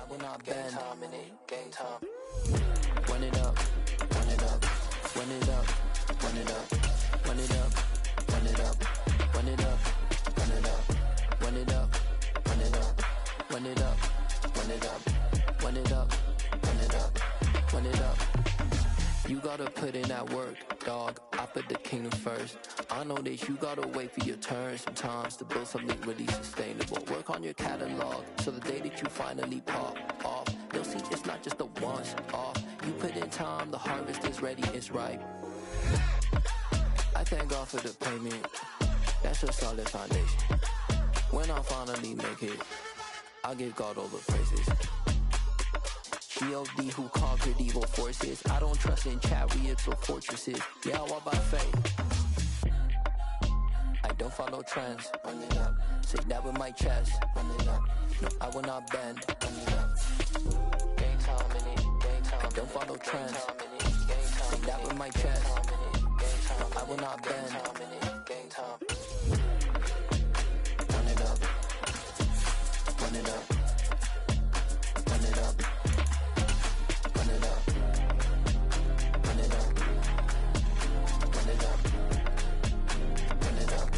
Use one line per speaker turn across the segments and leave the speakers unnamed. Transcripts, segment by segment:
I will not bend. Game time, game time. Run it up, run it up, run it up, run it up, run it up, run it up, run it up, run it up, run it up, run it up, run it up, run it up, run it up, run it up, run it up. You gotta put in that work, dog. I put the kingdom first. I know that you gotta wait for your turn sometimes to build something really sustainable. Work on your catalog, so the day that you finally pop off, you'll see it's not just a once off. You put in time, the harvest is ready, it's ripe. I thank God for the payment. That's a solid foundation. When I finally make it, I'll give God all the praises. G.O.D. who conquered evil forces. I don't trust in chariots or fortresses. Yeah, I walk by faith. I don't follow trends. Run it up. Say that with my chest. Run it up. No, I will not bend. Run it up. Game time in it. Game time. I don't follow trends. Say that with my chest. No, I will not bend. Game time. Run it up. Run it up. Run it up. Run it up. Run it up. Run it up. Run it up.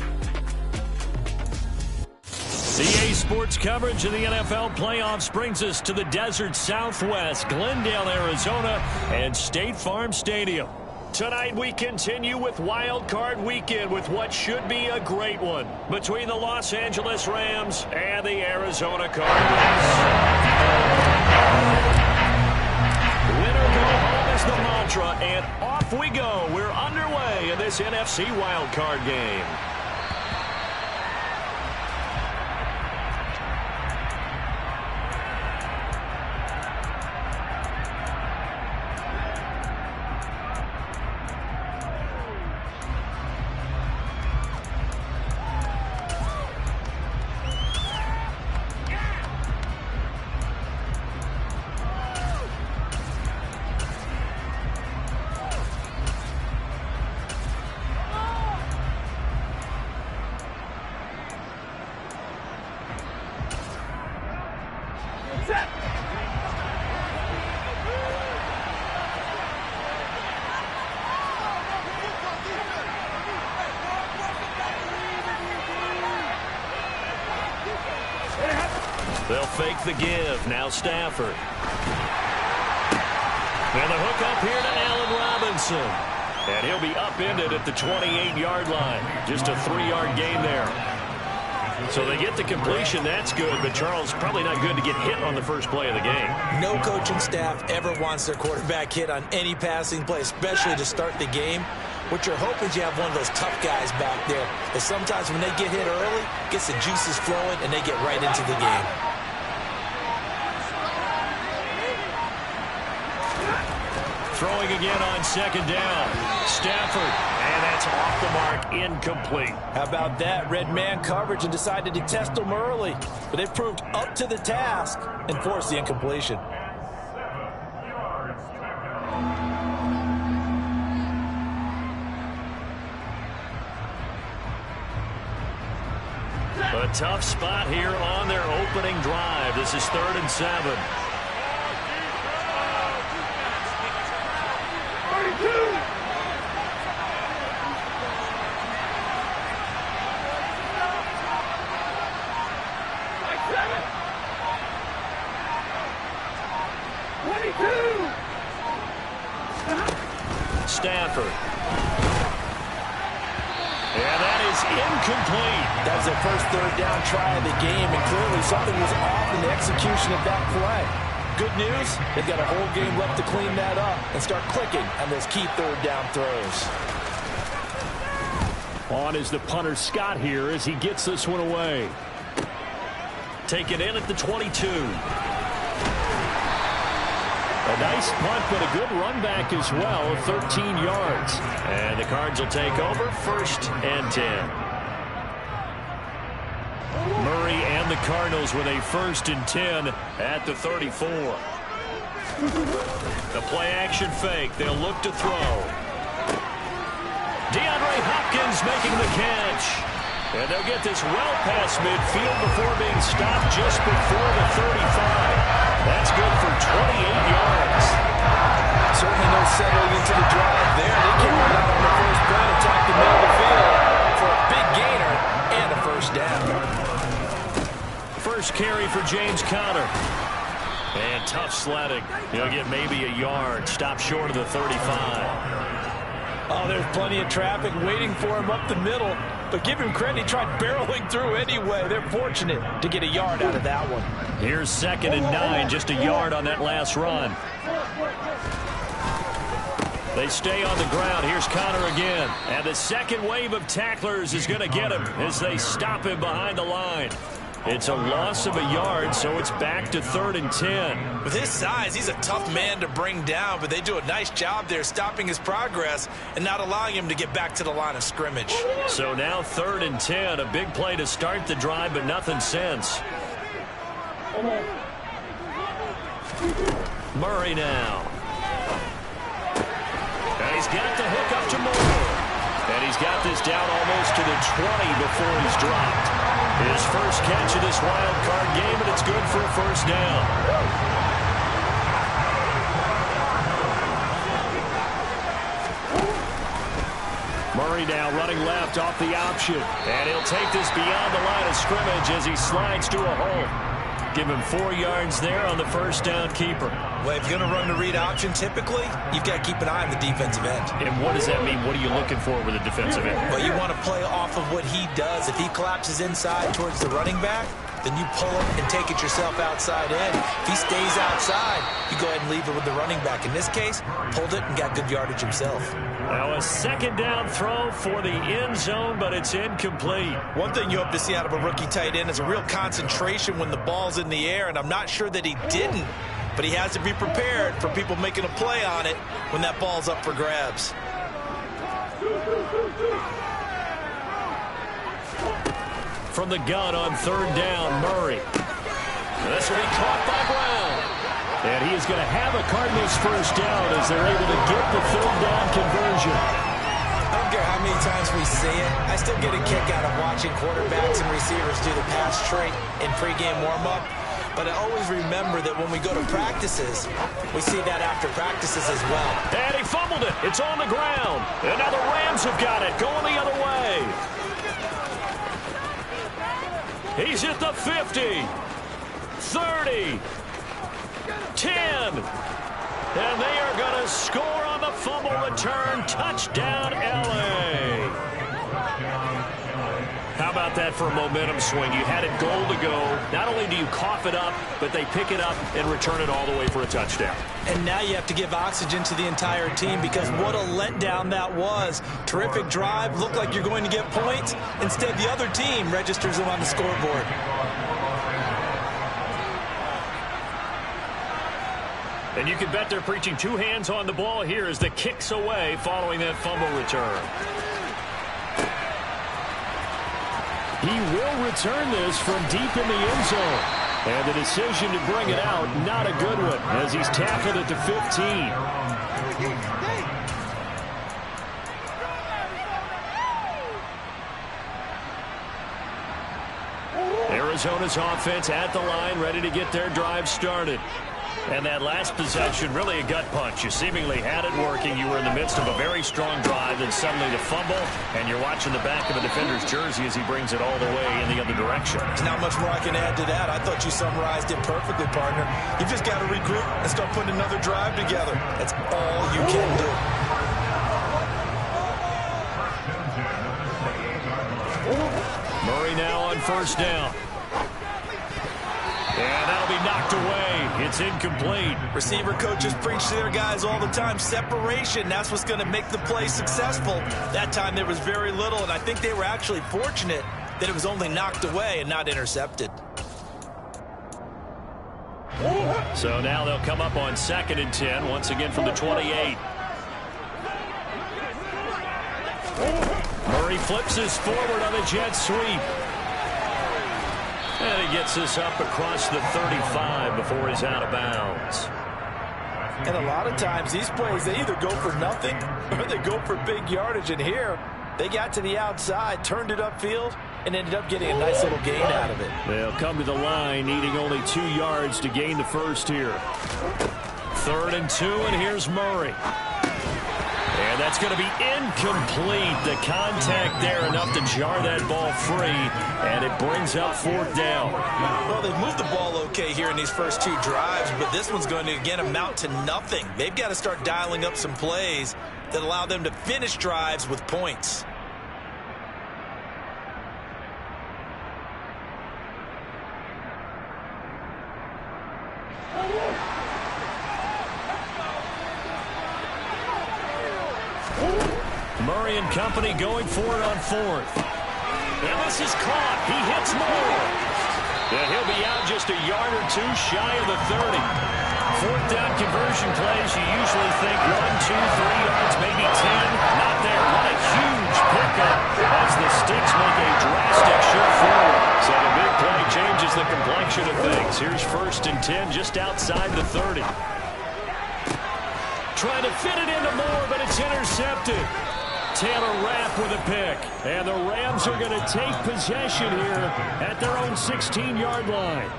CA Sports coverage of the NFL playoffs brings us to the desert Southwest, Glendale, Arizona, and State Farm Stadium. Tonight we continue with Wild Card Weekend with what should be a great one between the Los Angeles Rams and the Arizona Cardinals. Winner go home is the mantra, and off we go. We're underway in this NFC Wild Card game. They'll fake the give. Now Stafford. And the hook up here to Allen Robinson. And he'll be upended at the 28-yard line. Just a 3-yard gain there. So they get the completion. That's good. But, Charles, probably not good to get hit on the first play of the game.
No coaching staff ever wants their quarterback hit on any passing play, especially to start the game. What you're hoping is you have one of those tough guys back there. But sometimes when they get hit early, gets the juices flowing, and they get right into the game.
Throwing again on second down. Stafford. And that's off the mark. Incomplete.
How about that? Red man coverage and decided to test them early. But they proved up to the task and forced the incompletion.
A tough spot here on their opening drive. This is 3rd and 7. Stafford. And that is incomplete.
That was their first 3rd down try of the game, and clearly something was off in the execution of that play. Good news, they've got a whole game left to clean that up and start clicking on those key 3rd down throws.
On is the punter Scott here as he gets this one away. Taken in at the 22. A nice punt, but a good run back as well, 13 yards. And the Cards will take over 1st and 10. Murray and the Cardinals with a 1st and 10 at the 34. The play action fake. They'll look to throw. DeAndre Hopkins making the catch. And they'll get this well past midfield before being stopped just before the 35. That's good for 28 yards.
Certainly no settling into the drive there. They came right out on the first play, attack the middle of the field for a big gainer and a first down.
First carry for James Conner. And tough sledding. He'll get maybe a yard. Stop short of the 35.
Oh, there's plenty of traffic waiting for him up the middle. But give him credit, he tried barreling through anyway. They're fortunate to get a yard out of that one.
Here's 2nd and 9, just a yard on that last run. They stay on the ground. Here's Conner again. And the second wave of tacklers is going to get him as they stop him behind the line. It's a loss of a yard, so it's back to 3rd and 10.
With his size, he's a tough man to bring down, but they do a nice job there stopping his progress and not allowing him to get back to the line of scrimmage.
So now 3rd and 10, a big play to start the drive, but nothing since. Murray now. And he's got the hook up to Moore. And he's got this down almost to the 20 before he's dropped. His first catch of this wild card game, and it's good for a first down. Murray now running left off the option. And he'll take this beyond the line of scrimmage as he slides to a hole. Give him 4 yards there on the first down keeper.
Well, if you're going to run the read option, typically, you've got to keep an eye on the defensive end.
And what does that mean? What are you looking for with a defensive end?
Well, you want to play off of what he does. If he collapses inside towards the running back, then you pull him and take it yourself outside in. If he stays outside, you go ahead and leave it with the running back. In this case, pulled it and got good yardage himself.
Now a 2nd down throw for the end zone, but it's incomplete.
One thing you hope to see out of a rookie tight end is a real concentration when the ball's in the air, and I'm not sure that he didn't, but he has to be prepared for people making a play on it when that ball's up for grabs.
From the gun on 3rd down, Murray. This will be caught by Brown. And he is going to have a Cardinals first down as they're able to get the 3rd down conversion.
I don't care how many times we see it. I still get a kick out of watching quarterbacks and receivers do the pass trait in pregame warm-up. But I always remember that when we go to practices, we see that after practices as well.
And he fumbled it. It's on the ground. And now the Rams have got it going the other way. He's at the 50, 30, 10. And they are going to score on the fumble return. Touchdown, L.A. How about that for a momentum swing? You had it goal to go. Not only do you cough it up, but they pick it up and return it all the way for a touchdown.
And now you have to give oxygen to the entire team because what a letdown that was. Terrific drive. Looked like you're going to get points. Instead, the other team registers them on the scoreboard.
And you can bet they're preaching 2 hands on the ball here as the kick's away following that fumble return. He will return this from deep in the end zone. And the decision to bring it out, not a good one, as he's tackled at the 15. Arizona's offense at the line, ready to get their drive started. And that last possession, really a gut punch. You seemingly had it working. You were in the midst of a very strong drive, and suddenly the fumble, and you're watching the back of a defender's jersey as he brings it all the way in the other direction.
There's not much more I can add to that. I thought you summarized it perfectly, partner. You've just got to regroup and start putting another drive together. That's all you can do.
Murray now on first down. And that'll be knocked away. It's incomplete.
Receiver coaches preach to their guys all the time. Separation, that's what's going to make the play successful. That time there was very little, and I think they were actually fortunate that it was only knocked away and not intercepted.
So now they'll come up on 2nd and 10, once again from the 28. Murray flips this forward on a jet sweep. And he gets this up across the 35 before he's out of bounds.
And a lot of times these plays, they either go for nothing or they go for big yardage. And here, They got to the outside, turned it upfield, and ended up getting a nice little gain out of it.
They'll come to the line, needing only 2 yards to gain the first here. 3rd and 2, and here's Murray. And that's going to be incomplete. The contact there enough to jar that ball free, and it brings up 4th down.
Well, they've moved the ball okay here in these first 2 drives, but this one's going to, again, amount to nothing. They've got to start dialing up some plays that allow them to finish drives with points.
Murray and company going for it on 4th. And this is caught. He hits Moore. And he'll be out just a yard or 2 shy of the 30. 4th down conversion plays, you usually think 1, 2, 3 yards, maybe 10. Not there. What a huge pickup as the Sticks make a drastic shift forward. So the big play changes the complexion of things. Here's 1st and 10 just outside the 30. Trying to fit it into Moore, but it's intercepted. Taylor Rapp with a pick. And the Rams are going to take possession here at their own 16-yard line.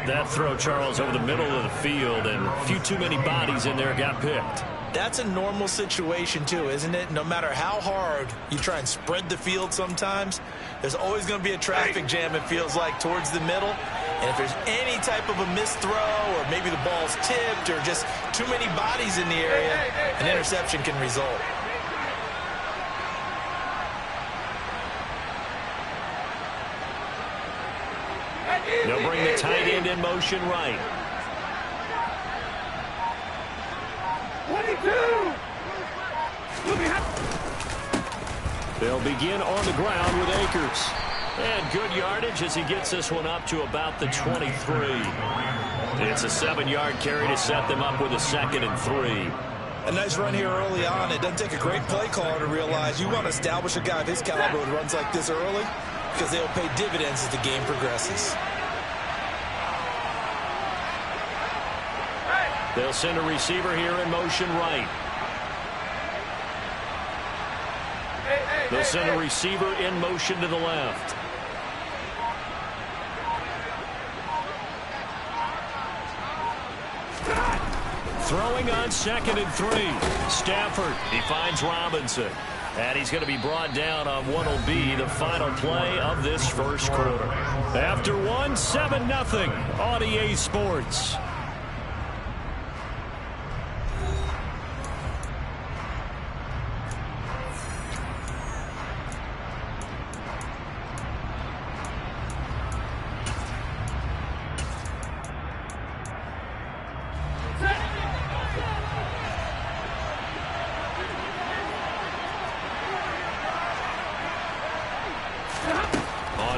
That throw, Charles, over the middle of the field, and a few too many bodies in there got picked.
That's a normal situation, too, isn't it? No matter how hard you try and spread the field sometimes, there's always going to be a traffic jam, it feels like, towards the middle. And if there's any type of a missed throw, or maybe the ball's tipped, or just too many bodies in the area, an interception can result.
They'll bring the tight end in motion right.
22.
They'll begin on the ground with Akers. And good yardage as he gets this one up to about the 23. It's a 7-yard carry to set them up with a 2nd and 3.
A nice run here early on. It doesn't take a great play caller to realize you want to establish a guy of his caliber who runs like this early, because they'll pay dividends as the game progresses.
They'll send a receiver here in motion right. They'll send a receiver in motion to the left. Throwing on 2nd and 3. Stafford, he finds Robinson. And he's going to be brought down on what will be the final play of this first quarter. After 1, 7-0 on EA Sports.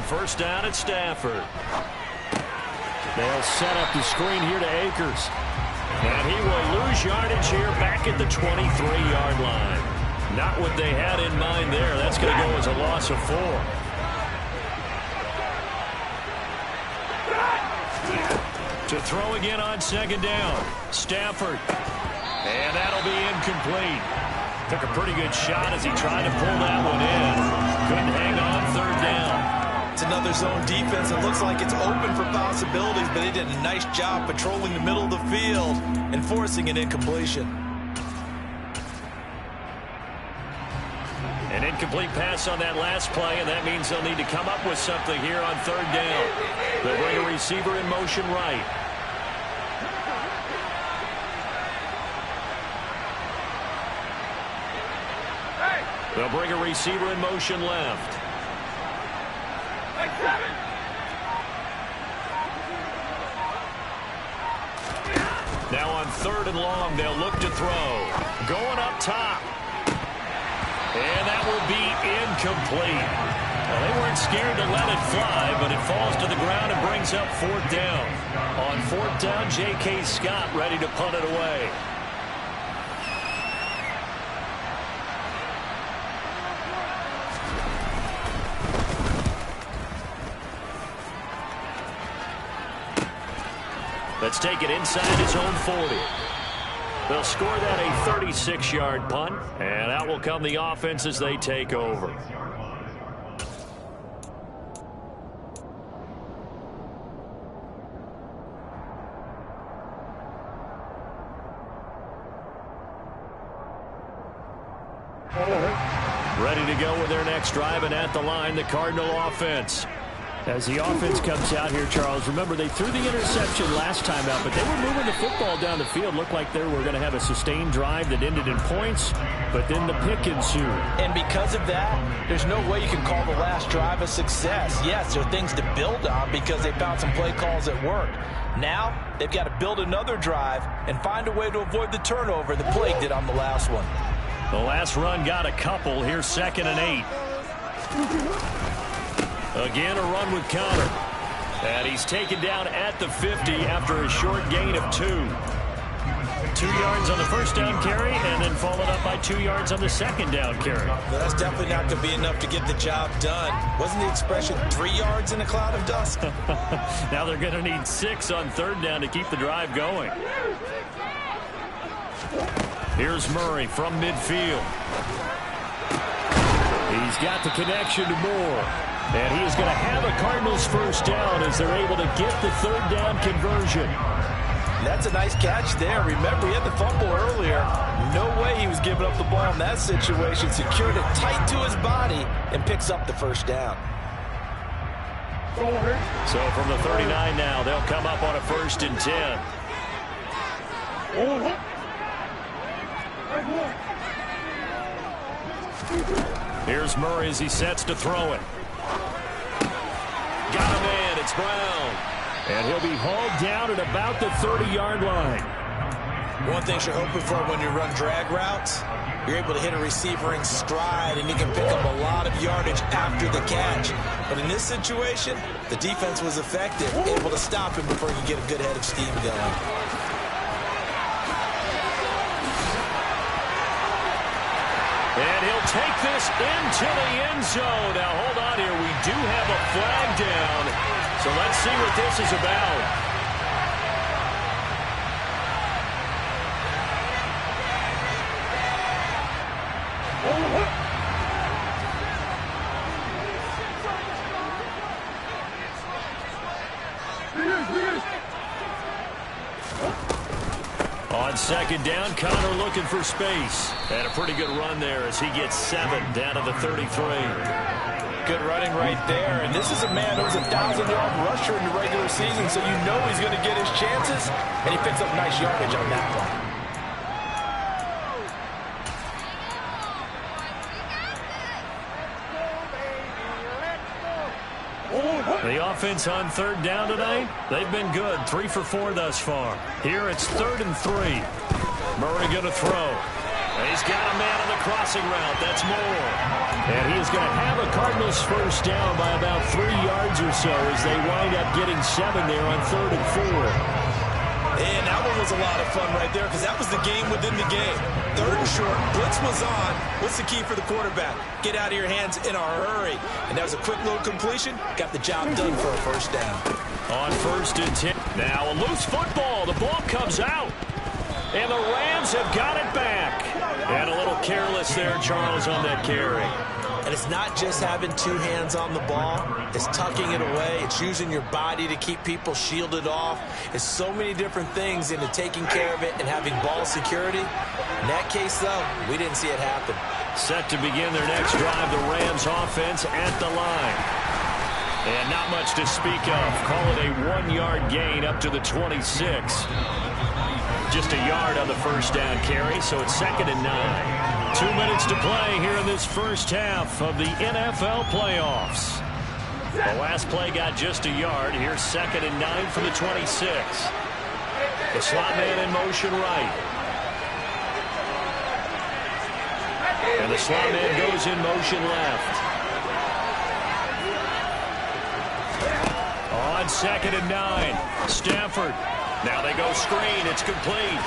First down at Stafford. They'll set up the screen here to Akers. And he will lose yardage here back at the 23-yard line. Not what they had in mind there. That's going to go as a loss of 4. To throw again on 2nd down. Stafford. And that'll be incomplete. Took a pretty good shot as he tried to pull that one in. Couldn't hang on 3rd down.
It's another zone defense. It looks like it's open for possibilities, but they did a nice job patrolling the middle of the field and forcing an incompletion.
An incomplete pass on that last play, and that means they'll need to come up with something here on 3rd down. They'll bring a receiver in motion right. They'll bring a receiver in motion left. Now on 3rd and long, they'll look to throw. Going up top. And that will be incomplete. Well, they weren't scared to let it fly, but it falls to the ground and brings up 4th down. On 4th down, J.K. Scott ready to punt it away. Let's take it inside his own 40. They'll score that a 36-yard punt, and out will come the offense as they take over. Ready to go with their next drive, and at the line, the Cardinal offense. As the offense comes out here, Charles, remember they threw the interception last time out, but they were moving the football down the field. Looked like they were going to have a sustained drive that ended in points, but then the pick ensued.
And because of that, there's no way you can call the last drive a success. Yes, there are things to build on because they found some play calls that worked. Now, they've got to build another drive and find a way to avoid the turnover the play did on the last one.
The last run got a couple. Here's 2nd and 8. Again, a run with Connor. And he's taken down at the 50 after a short gain of 2. 2 yards on the first down carry, and then followed up by 2 yards on the second down carry.
Well, that's definitely not going to be enough to get the job done. Wasn't the expression 3 yards in a cloud of dust?
Now they're going to need 6 on 3rd down to keep the drive going. Here's Murray from midfield. He's got the connection to Moore. And he is going to have a Cardinals first down as they're able to get the 3rd down conversion.
That's a nice catch there. Remember, he had the fumble earlier. No way he was giving up the ball in that situation. Secured it tight to his body and picks up the first down.
So from the 39 now, they'll come up on a 1st and 10. Here's Murray as he sets to throw it. Got a man, it's Brown. And he'll be hauled down at about the 30-yard line.
One thing you're hoping for when you run drag routes, you're able to hit a receiver in stride, and you can pick up a lot of yardage after the catch. But in this situation, the defense was effective, able to stop him before he could get a good head of steam going.
And he'll take this into the end zone. Now, hold on here. We do have a flag down. So let's see what this is about. On 2nd down, Connor looking for space. And a pretty good run there as he gets 7 down to the 33.
Good running right there. And this is a man who was a 1,000-yard rusher in the regular season, so you know he's going to get his chances. And he picks up nice yardage on that one.
The offense on 3rd down tonight, they've been good. 3 for 4 thus far. Here it's 3rd and 3. Murray going to throw. And he's got a man on the crossing route. That's Moore. And he is going to have a Cardinals first down by about 3 yards or so as they wind up getting 7 there on 3rd and 4.
And that one was a lot of fun right there because that was the game within the game. 3rd and short, blitz was on. What's the key for the quarterback? Get out of your hands in a hurry. And that was a quick little completion. Got the job done for a first down.
On 1st and 10. Now a loose football. The ball comes out. And the Rams have got it back. And a little careless there, Charles, on that carry.
And it's not just having 2 hands on the ball. It's tucking it away. It's using your body to keep people shielded off. It's so many different things into taking care of it and having ball security. In that case, though, we didn't see it happen.
Set to begin their next drive, the Rams offense at the line. And not much to speak of. Call it a 1-yard gain up to the 26. Just a yard on the first down carry, so it's 2nd and 9. 2 minutes to play here in this first half of the NFL playoffs. The last play got just a yard. Here's 2nd and 9 for the 26. The slot man in motion right. And the slot man goes in motion left. On 2nd and 9, Stafford. Now they go screen. It's complete.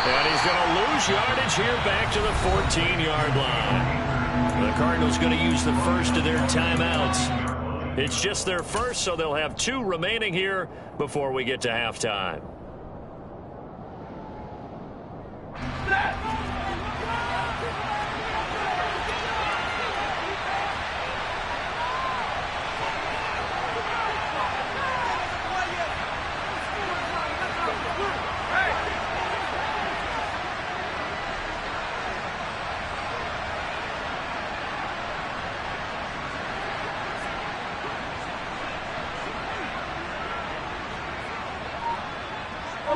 And he's going to lose yardage here back to the 14-yard line. The Cardinals going to use the first of their timeouts. It's just their first, so they'll have 2 remaining here before we get to halftime.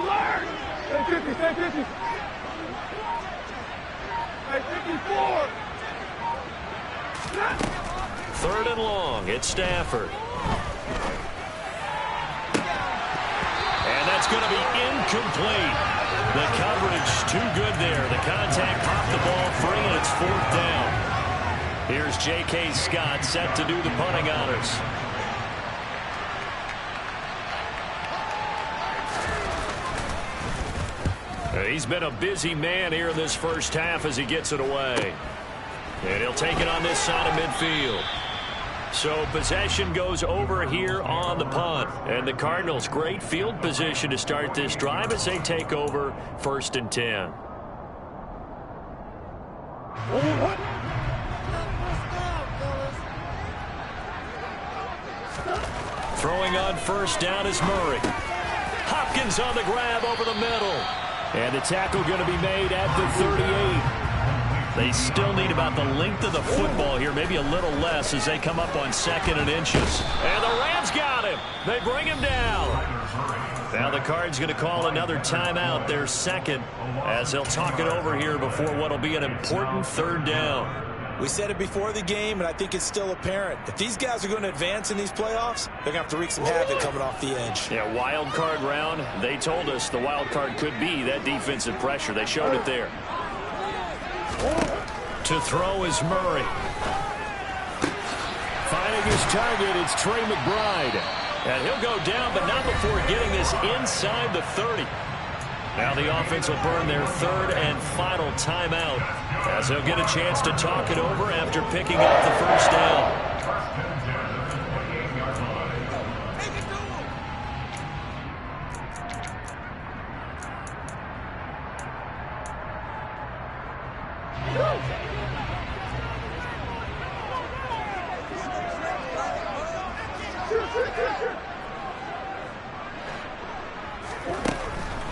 Stay 50, stay 50. Stay 54.
Third and long. It's Stafford. And that's going to be incomplete. The coverage too good there. The contact popped the ball free, and it's fourth down. Here's J.K. Scott set to do the punting honors. He's been a busy man here in this first half as he gets it away. And he'll take it on this side of midfield. So possession goes over here on the punt. And the Cardinals, great field position to start this drive as they take over 1st and 10. Throwing on first down is Murray. Hopkins on the grab over the middle. And the tackle going to be made at the 38. They still need about the length of the football here, maybe a little less as they come up on 2nd and inches. And the Rams got him. They bring him down. Now the Cards going to call another timeout, their second, as they'll talk it over here before what will be an important 3rd down.
We said it before the game, and I think it's still apparent. If these guys are going to advance in these playoffs, they're going to have to wreak some havoc coming off the edge.
Yeah, wild card round. They told us the wild card could be that defensive pressure. They showed it there. To throw is Murray. Finding his target, it's Trey McBride. And he'll go down, but not before getting this inside the 30. Now the offense will burn their 3rd and final timeout as they'll get a chance to talk it over after picking up the first down.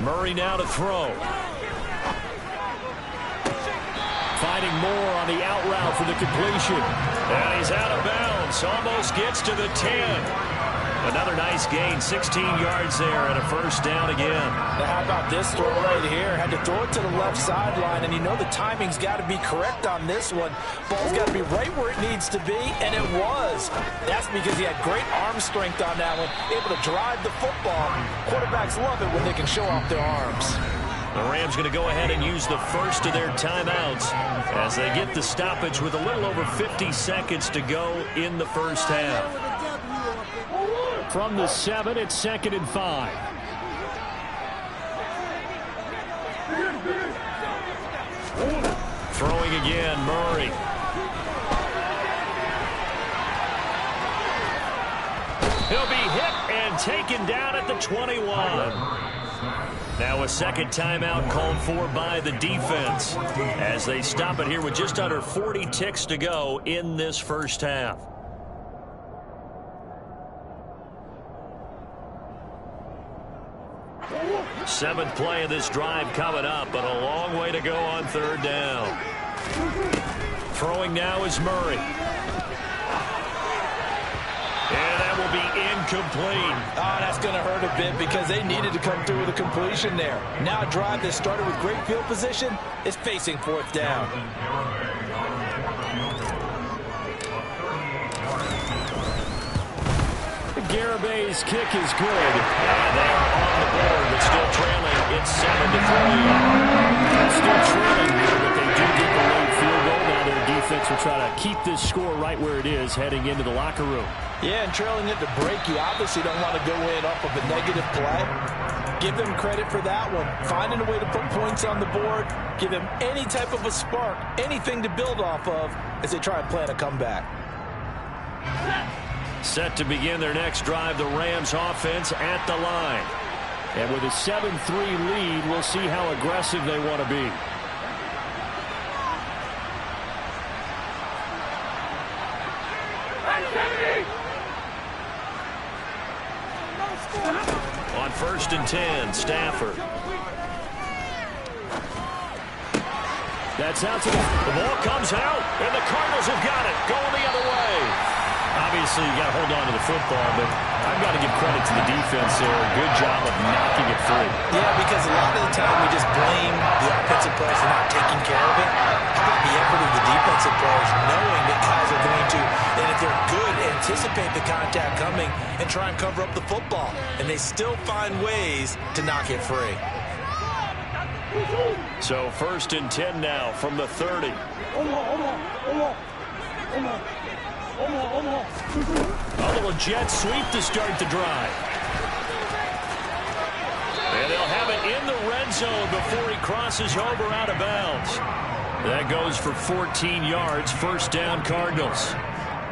Murray now to throw. Finding Moore on the out route for the completion. And he's out of bounds. Almost gets to the 10. Another nice gain, 16 yards there and a first down again.
Now how about this throw right here? Had to throw it to the left sideline, and you know the timing's got to be correct on this one. Ball's got to be right where it needs to be, and it was. That's because he had great arm strength on that one, able to drive the football. Quarterbacks love it when they can show off their arms.
The Rams going to go ahead and use the first of their timeouts as they get the stoppage with a little over 50 seconds to go in the first half. From the 7, it's 2nd and 5. Throwing again, Murray. He'll be hit and taken down at the 21. Now a second timeout called for by the defense as they stop it here with just under 40 ticks to go in this first half. Seventh play of this drive coming up, but a long way to go on 3rd down. Throwing now is Murray. And that will be incomplete.
Oh, that's going to hurt a bit because they needed to come through with a completion there. Now a drive that started with great field position is facing 4th down.
Garabay's kick is good. And they are on the board, but still trailing. It's 7-3. Still trailing here, but they do get the late field goal. Now their defense will try to keep this score right where it is heading into the locker room.
Yeah, and trailing it to break, you obviously don't want to go in off of a negative play. Give them credit for that one. Finding a way to put points on the board. Give them any type of a spark, anything to build off of as they try and plan a comeback.
Set to begin their next drive, the Rams offense at the line. And with a 7-3 lead, we'll see how aggressive they want to be. On 1st and 10, Stafford. That's out to the ball comes out, and the Cardinals have got it, going the other way. Obviously, you got to hold on to the football, but I've got to give credit to the defense there. Good job of knocking it free.
Yeah, because a lot of the time we just blame the offensive players for not taking care of it. How about the effort of the defensive players knowing that guys are going to, and if they're good, anticipate the contact coming and try and cover up the football. And they still find ways to knock it free.
So 1st and 10 now from the 30. A little jet sweep to start the drive. And they'll have it in the red zone before he crosses over out of bounds. That goes for 14 yards, 1st down Cardinals.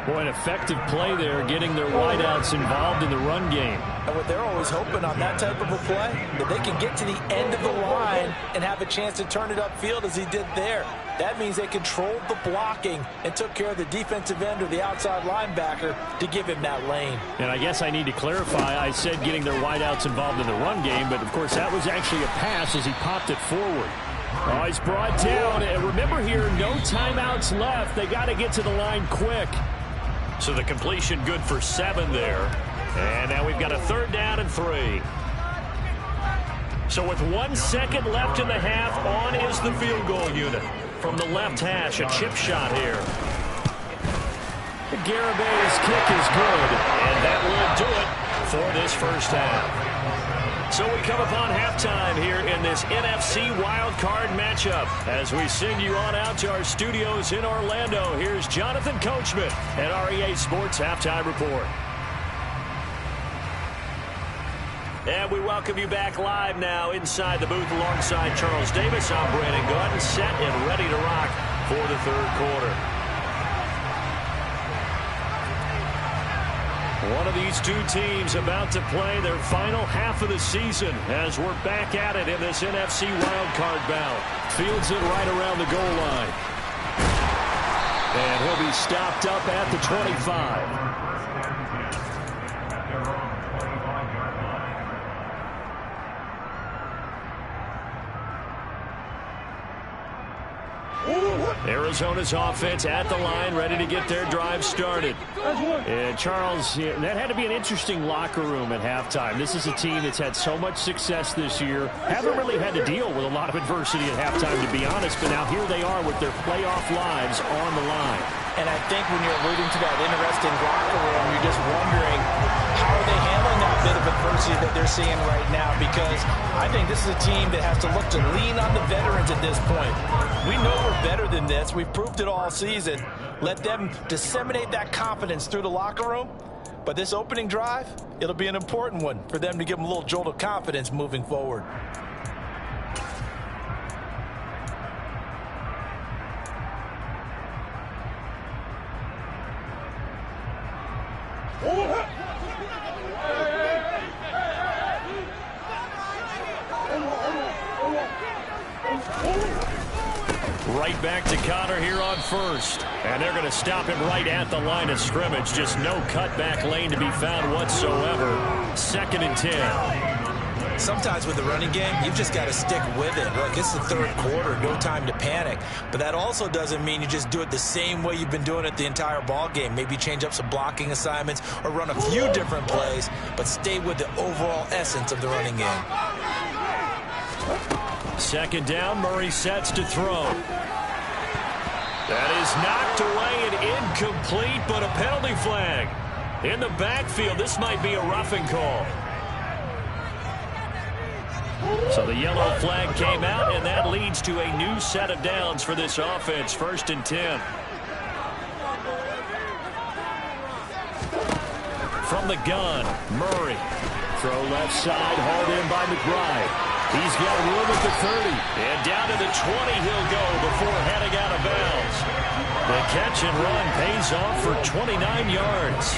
Boy, an effective play there, getting their wideouts involved in the run game.
And what they're always hoping on that type of a play, that they can get to the end of the line and have a chance to turn it upfield as he did there. That means they controlled the blocking and took care of the defensive end or the outside linebacker to give him that lane.
And I guess I need to clarify, I said getting their wideouts involved in the run game, but of course that was actually a pass as he popped it forward. Oh, he's brought down. And remember here, no timeouts left. They got to get to the line quick. So the completion good for 7 there. And now we've got a 3rd down and 3. So with 1 second left in the half, on is the field goal unit. From the left hash, a chip shot here. The Garabay's kick is good, and that will do it for this 1st half. So we come upon halftime here in this NFC wildcard matchup. As we send you on out to our studios in Orlando, here's Jonathan Coachman at REA Sports Halftime Report. And we welcome you back live now inside the booth alongside Charles Davis. I'm Brandon Gordon, set and ready to rock for the 3rd quarter. One of these two teams about to play their final half of the season as we're back at it in this NFC wildcard bout. Fields it right around the goal line. And he'll be stopped up at the 25. Arizona's offense at the line, ready to get their drive started. And Charles, that had to be an interesting locker room at halftime. This is a team that's had so much success this year. Haven't really had to deal with a lot of adversity at halftime, to be honest, but now here they are with their playoff lives on the line.
And I think when you're alluding to that interesting locker room, you're just wondering how are they handling that bit of adversity that they're seeing right now, because I think this is a team that has to look to lean on the veterans at this point. We know we're better than this. We've proved it all season. Let them disseminate that confidence through the locker room. But this opening drive, it'll be an important one for them to give them a little jolt of confidence moving forward.
Right back to Connor here on 1st. And they're going to stop him right at the line of scrimmage. Just no cutback lane to be found whatsoever. 2nd and 10.
Sometimes with the running game, you've just got to stick with it. Look, it's the 3rd quarter, no time to panic. But that also doesn't mean you just do it the same way you've been doing it the entire ball game. Maybe change up some blocking assignments or run a few different plays, but stay with the overall essence of the running game.
2nd down, Murray sets to throw. That is knocked away and incomplete, but a penalty flag. In the backfield, this might be a roughing call. So the yellow flag came out, and that leads to a new set of downs for this offense. 1st and 10. From the gun, Murray. Throw left side, hauled in by McBride. He's got room at the 30. And down to the 20 he'll go before heading out of bounds. The catch and run pays off for 29 yards.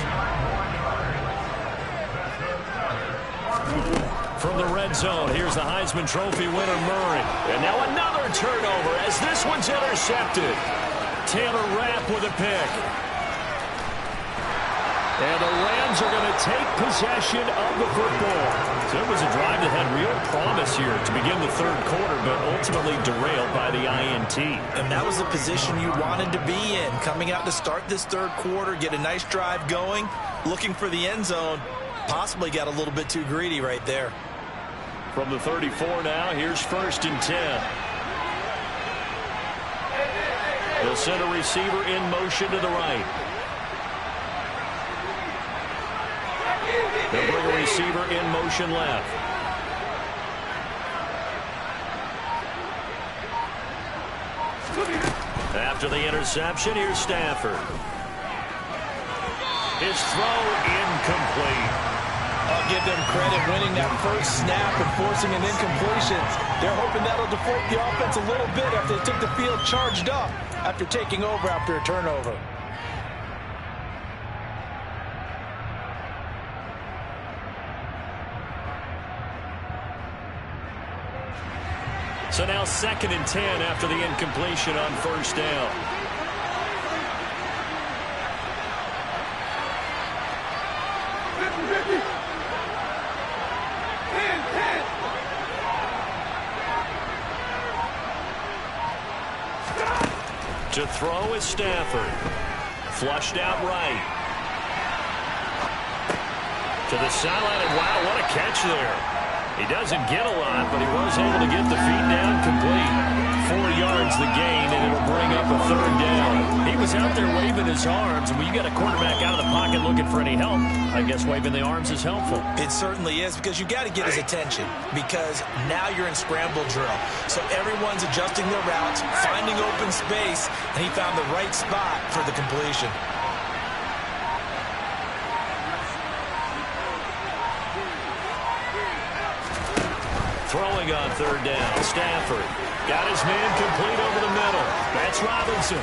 From the red zone, here's the Heisman Trophy winner, Murray. And now another turnover as this one's intercepted. Taylor Rapp with a pick. And the Rams are going to take possession of the football. So it was a drive that had real promise here to begin the 3rd quarter, but ultimately derailed by the INT.
And that was the position you wanted to be in. Coming out to start this 3rd quarter, get a nice drive going, looking for the end zone. Possibly got a little bit too greedy right there.
From the 34 now, here's 1st and 10. They'll send a receiver in motion to the right. They'll bring a receiver in motion left. After the interception, here's Stafford. His throw incomplete.
I'll give them credit winning that first snap and forcing an incompletion. They're hoping that'll deflate the offense a little bit after they took the field charged up after taking over after a turnover.
So now 2nd and 10 after the incompletion on 1st down. To throw is Stafford. Flushed out right. To the sideline, and wow, what a catch there. He doesn't get a lot, but he was able to get the feet down complete. 4 yards the gain, and it'll bring up a 3rd down. He was out there waving his arms, and when you got a quarterback out of the pocket looking for any help, I guess waving the arms is helpful.
It certainly is, because you got to get his attention, because now you're in scramble drill. So everyone's adjusting their routes, finding open space, and he found the right spot for the completion.
Throwing on 3rd down, Stafford got his man complete over the middle. That's Robinson.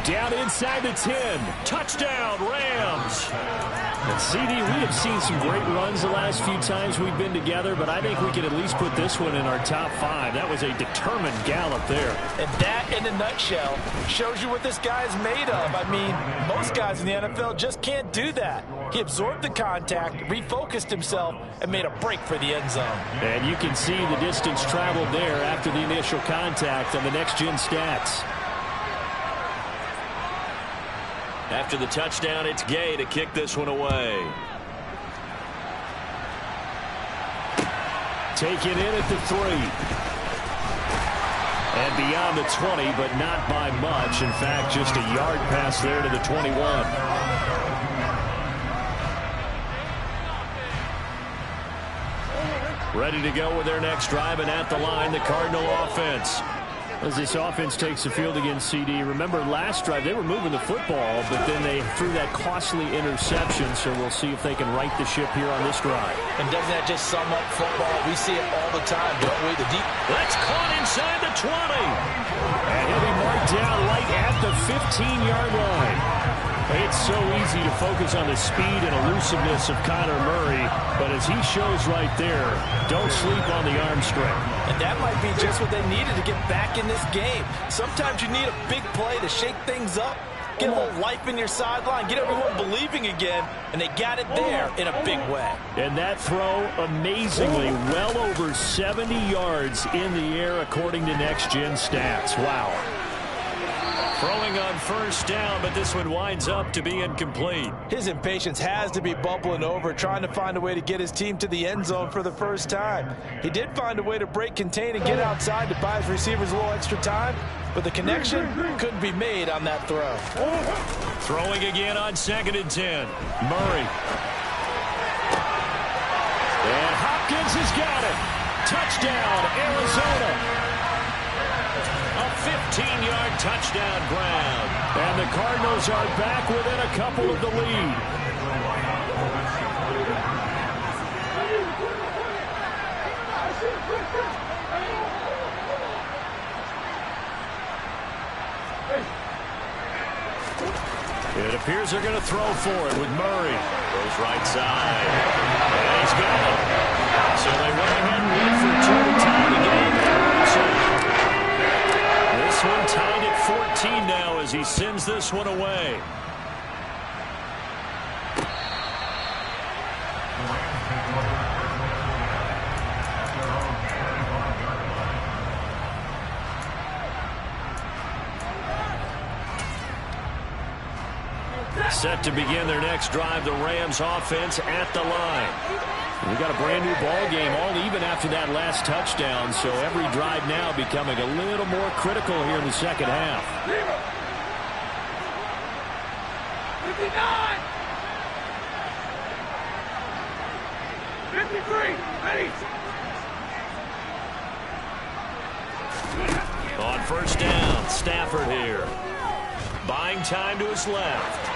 Down inside the 10. Touchdown, Rams.
And CD, we have seen some great runs the last few times we've been together, but I think we could at least put this one in our top 5. That was a determined gallop there.
And that, in a nutshell, shows you what this guy is made of. I mean, most guys in the NFL just can't do that. He absorbed the contact, refocused himself, and made a break for the end zone.
And you can see the distance traveled there after the initial contact on the next-gen stats.
After the touchdown, it's Gay to kick this one away.
Taken in at the 3. And beyond the 20, but not by much. In fact, just a yard pass there to the 21.
Ready to go with their next drive, and at the line, the Cardinal offense.
As this offense takes the field against CD, remember last drive they were moving the football, but then they threw that costly interception, so we'll see if they can right the ship here on this drive.
And doesn't that just sum up football? We see it all the time, don't we? The deep.
That's caught inside the 20.
And he'll be marked down right at the 15-yard line. It's so easy to focus on the speed and elusiveness of Kyler Murray, but as he shows right there, don't sleep on the arm strength.
And that might be just what they needed to get back in this game. Sometimes you need a big play to shake things up, get a little life in your sideline, get everyone believing again, and they got it there in a big way.
And that throw, amazingly, well over 70 yards in the air according to next-gen stats. Wow.
Throwing on 1st down, but this one winds up to be incomplete.
His impatience has to be bubbling over, trying to find a way to get his team to the end zone for the first time. He did find a way to break, contain, and get outside to buy his receivers a little extra time, but the connection couldn't be made on that throw.
Throwing again on 2nd and 10. Murray.
And Hopkins has got it. Touchdown, Arizona.
A 15-yard touchdown grab.
And the Cardinals are back within a couple of the lead.
It appears they're going to throw for it with Murray. Goes right side. And he's got it. So they went ahead and went for 2 to tie the game. This one tied at 14 now as he sends this one away. Set to begin their next drive, the Rams offense at the line. We got a brand new ball game, all even after that last touchdown, so every drive now becoming a little more critical here in the second half.
59! 53! Ready!
On first down, Stafford here. Buying time to his left.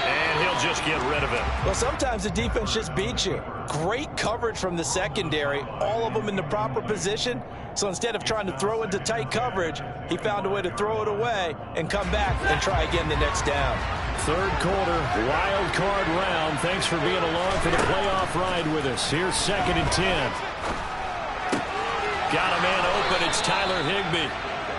And he'll just get rid of it.
Well, sometimes the defense just beats you. Great coverage from the secondary, all of them in the proper position. So instead of trying to throw into tight coverage, he found a way to throw it away and come back and try again the next down.
Third quarter, wild card round. Thanks for being along for the playoff ride with us. Here's 2nd and 10. Got a man open. It's Tyler Higbee.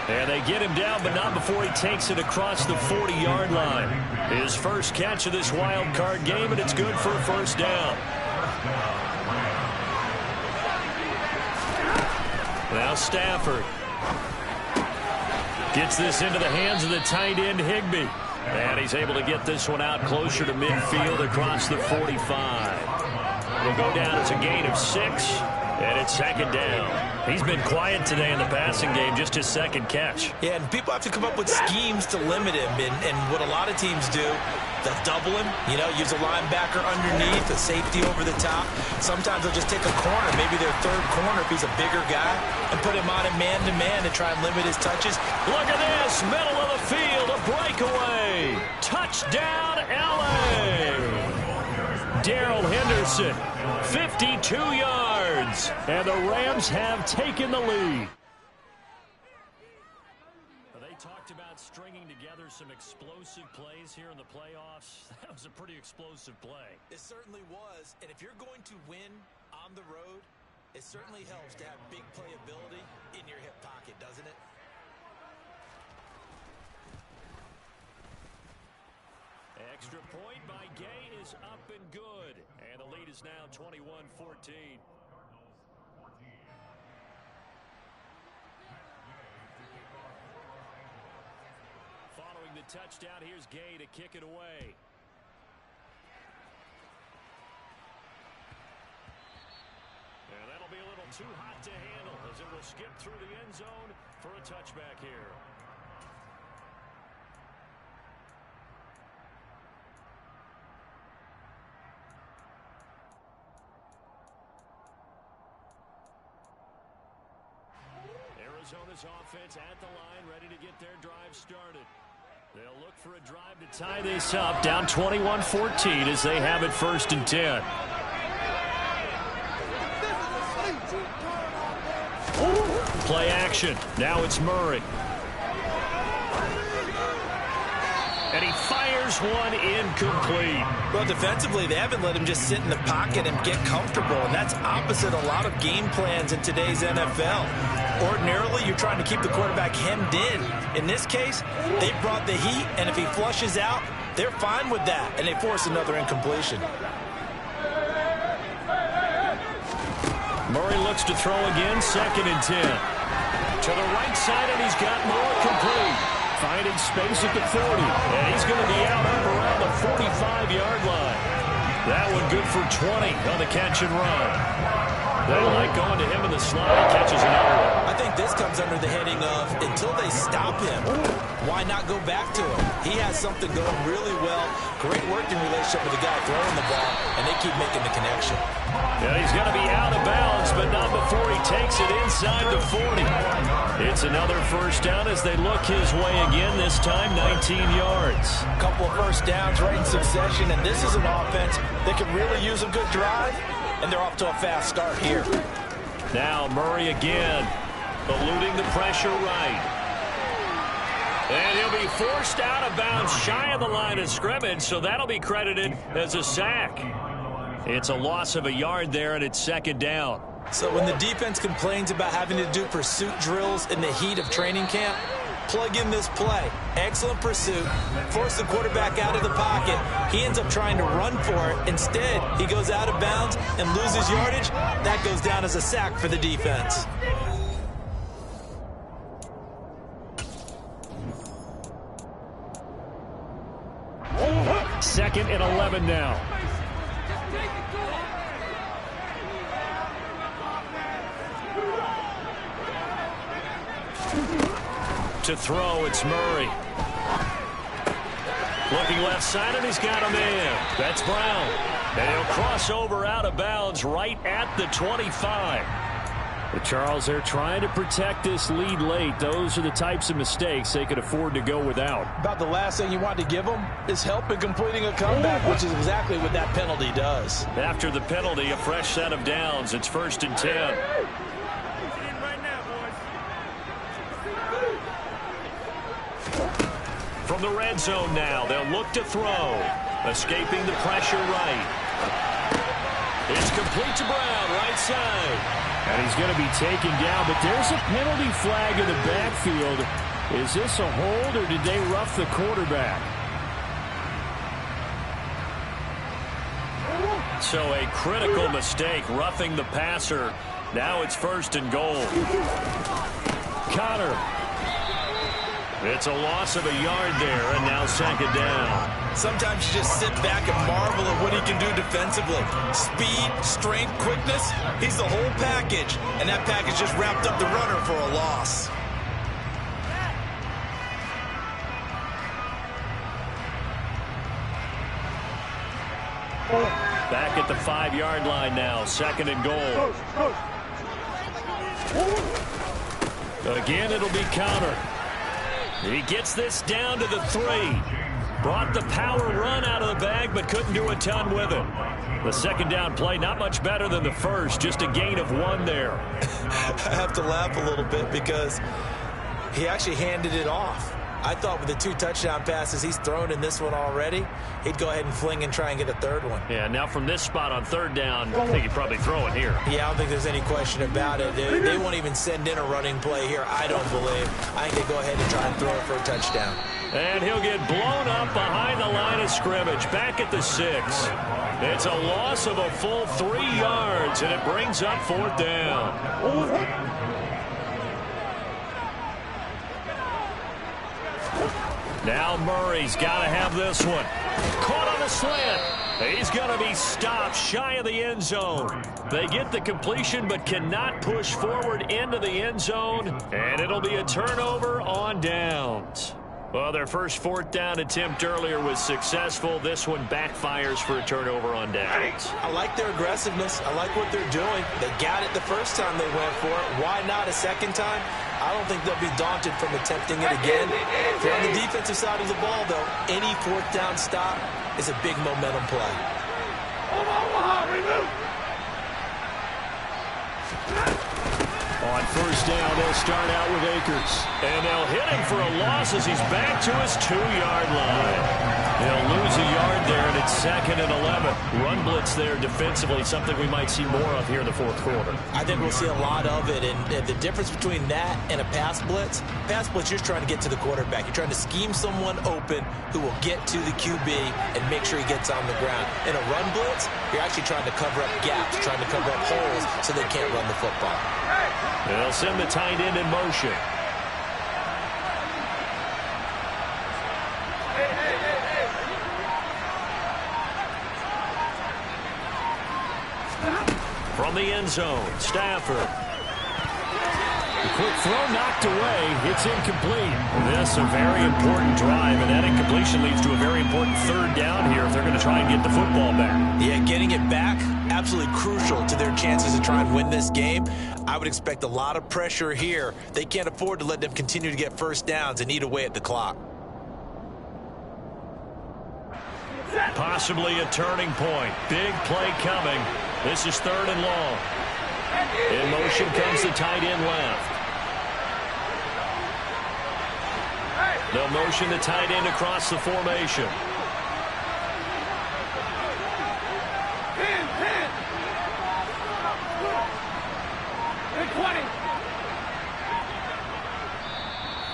And they get him down, but not before he takes it across the 40-yard line. His first catch of this wild card game, and it's good for a first down. Now Stafford gets this into the hands of the tight end Higbee. And he's able to get this one out closer to midfield across the 45. It'll go down as a gain of 6, and it's 2nd down. He's been quiet today in the passing game, just his second catch.
Yeah, and people have to come up with schemes to limit him. And what a lot of teams do, they'll double him, use a linebacker underneath, a safety over the top. Sometimes they'll just take a corner, maybe their third corner if he's a bigger guy, and put him on a man-to-man to try and limit his touches.
Look at this, middle of the field, a breakaway. Touchdown, L.A. Darrell Henderson, 52 yards, and the Rams have taken the lead. They talked about stringing together some explosive plays here in the playoffs. That was a pretty explosive play.
It certainly was, and if you're going to win on the road, it certainly helps to have big playability in your hip pocket, doesn't it?
Extra point by Gay is up and good. And the lead is now 21-14. Following the touchdown, here's Gay to kick it away. And that'll be a little too hot to handle as it will skip through the end zone for a touchback here. Arizona's offense at the line, ready to get their drive started. They'll look for a drive to tie this up, down 21-14 as they have it 1st and 10. Play action. Now it's Murray. And he fires one incomplete.
Well, defensively, they haven't let him just sit in the pocket and get comfortable, and that's opposite a lot of game plans in today's NFL. Ordinarily, you're trying to keep the quarterback hemmed in. In this case, they brought the heat, and if he flushes out, they're fine with that, and they force another incompletion.
Murray looks to throw again, 2nd and 10. To the right side, and he's got more complete. Finding space at the 40, and he's going to be out up around the 45-yard line. That one good for 20 on the catch and run. They like going to him in the slot. He catches another one.
I think this comes under the heading of until they stop him, why not go back to him? He has something going really well. Great working relationship with the guy throwing the ball, and they keep making the connection.
Yeah, he's going to be out of bounds, but not before he takes it inside the 40. It's another first down as they look his way again, this time 19 yards.
A couple of first downs right in succession, and this is an offense that can really use a good drive, and they're off to a fast start here.
Now Murray again, eluding the pressure right. And he'll be forced out of bounds shy of the line of scrimmage, so that'll be credited as a sack. It's a loss of a yard there, and it's 2nd down.
So when the defense complains about having to do pursuit drills in the heat of training camp, plug in this play. Excellent pursuit. Force the quarterback out of the pocket. He ends up trying to run for it. Instead, he goes out of bounds and loses yardage. That goes down as a sack for the defense.
Oh,
2nd and 11 now. To throw, it's Murray. Looking left side, and he's got a man. That's Brown. And he'll cross over out of bounds right at the 25. The Charles, they're trying to protect this lead late. Those are the types of mistakes they could afford to go without.
About the last thing you want to give them is help in completing a comeback, which is exactly what that penalty does.
After the penalty, a fresh set of downs. It's 1st and 10. From the red zone now, they'll look to throw. Escaping the pressure right. It's complete to Brown, right side.
And he's going to be taken down, but there's a penalty flag in the backfield. Is this a hold, or did they rough the quarterback?
So a critical mistake, roughing the passer. Now it's 1st and goal.
Connor.
It's a loss of a yard there, and now 2nd down.
Sometimes you just sit back and marvel at what he can do defensively. Speed, strength, quickness, he's the whole package. And that package just wrapped up the runner for a loss.
Back at the 5-yard line now, 2nd and goal. Again, it'll be Connor. He gets this down to the 3. Brought the power run out of the bag, but couldn't do a ton with it. The 2nd down play, not much better than the first, just a gain of 1 there.
I have to laugh a little bit because he actually handed it off. I thought with the 2 touchdown passes he's thrown in this one already, he'd go ahead and fling and try and get a 3rd one.
Yeah, now from this spot on 3rd down, I think he'd probably throw it here.
Yeah, I don't think there's any question about it. They won't even send in a running play here, I don't believe. I think they go ahead and try and throw it for a touchdown.
And he'll get blown up behind the line of scrimmage, back at the 6. It's a loss of a full 3 yards, and it brings up 4th down. Now Murray's got to have this one. Caught on the slant. He's going to be stopped shy of the end zone. They get the completion but cannot push forward into the end zone, and it'll be a turnover on downs. Well, their first 4th down attempt earlier was successful. This one backfires for a turnover on downs.
I like their aggressiveness. I like what they're doing. They got it the first time they went for it. Why not a 2nd time? I don't think they'll be daunted from attempting it again. If they're on the defensive side of the ball, though, any 4th down stop is a big momentum play.
On 1st down, they'll start out with Akers.
And they'll hit him for a loss as he's back to his 2-yard line. They'll lose a yard there, and it's 2nd and 11. Run blitz there defensively, something we might see more of here in the 4th quarter.
I think we'll see a lot of it, and the difference between that and a pass blitz, you're just trying to get to the quarterback. You're trying to scheme someone open who will get to the QB and make sure he gets on the ground. In a run blitz, you're actually trying to cover up gaps, trying to cover up holes so they can't run the football.
They'll send the tight end in motion. From the end zone, Stafford.
The quick throw knocked away. It's incomplete.
This a very important drive, and that incompletion leads to a very important 3rd down here if they're going to try and get the football back.
Yeah, getting it back, absolutely crucial to their chances to try and win this game. I would expect a lot of pressure here. They can't afford to let them continue to get 1st downs and eat away at the clock.
Possibly a turning point. Big play coming. This is 3rd and long. In motion comes the tight end left. They'll motion the tight end across the formation.
20.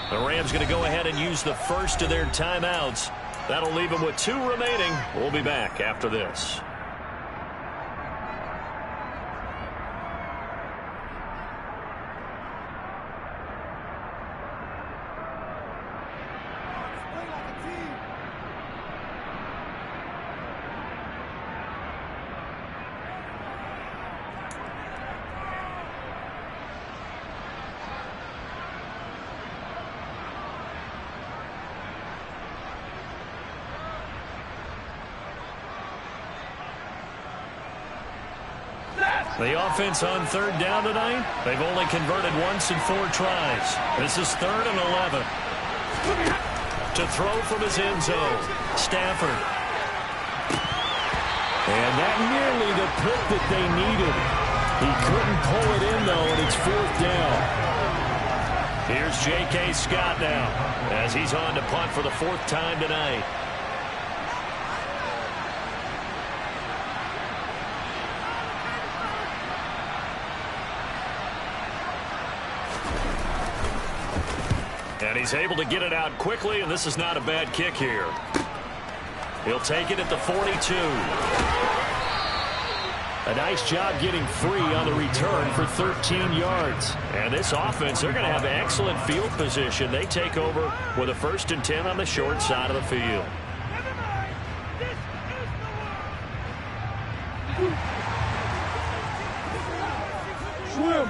The Rams going to go ahead and use the first of their timeouts. That'll leave them with 2 remaining. We'll be back after this. The offense on third down tonight, they've only converted once in 4 tries. This is 3rd and 11. To throw from his end zone, Stafford.
And that nearly the pick that they needed. He couldn't pull it in, though, and it's 4th down.
Here's J.K. Scott now, as he's on to punt for the 4th time tonight. And he's able to get it out quickly, and this is not a bad kick here. He'll take it at the 42.
A nice job getting free on the return for 13 yards.
And this offense, they're going to have excellent field position. They take over with a 1st and 10 on the short side of the field.
Swim.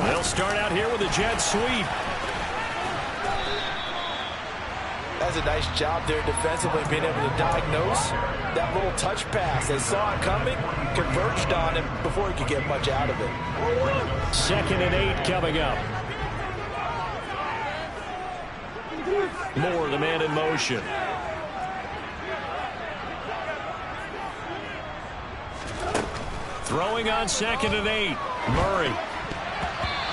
They'll start out here with a jet sweep.
That's a nice job there defensively, being able to diagnose that little touch pass. They saw it coming, converged on him before he could get much out of it.
2nd and 8 coming up.
Moore, the man in motion. Throwing on 2nd and 8. Murray.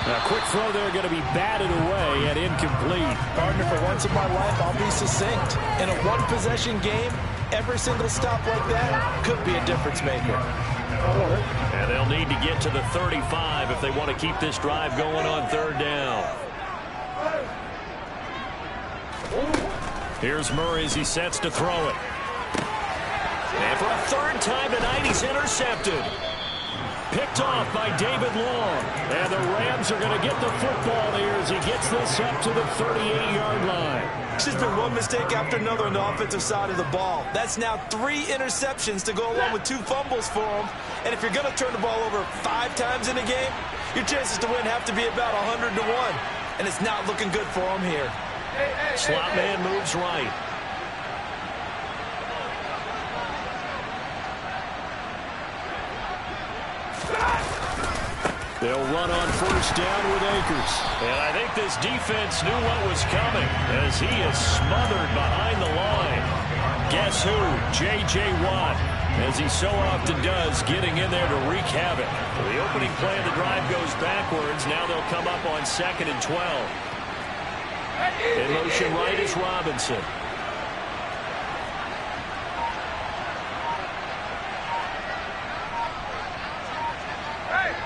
A quick throw there, going to be batted away and incomplete.
Partner, for once in my life, I'll be succinct. In a one-possession game, every single stop like that could be a difference maker.
And they'll need to get to the 35 if they want to keep this drive going on 3rd down. Here's Murray as he sets to throw it. And for a 3rd time tonight, he's intercepted. Picked off by David Long.
And the Rams are going to get the football here as he gets this up to the 38-yard line.
It's just been one mistake after another on the offensive side of the ball. That's now 3 interceptions to go along with 2 fumbles for him. And if you're going to turn the ball over 5 times in a game, your chances to win have to be about 100 to 1. And it's not looking good for him here.
Slot man moves right.
They'll run on 1st down with Akers.
And I think this defense knew what was coming as he is smothered behind the line. Guess who? J.J. Watt, as he so often does, getting in there to wreak havoc. The opening play of the drive goes backwards. Now they'll come up on 2nd and 12. In motion right is Robinson.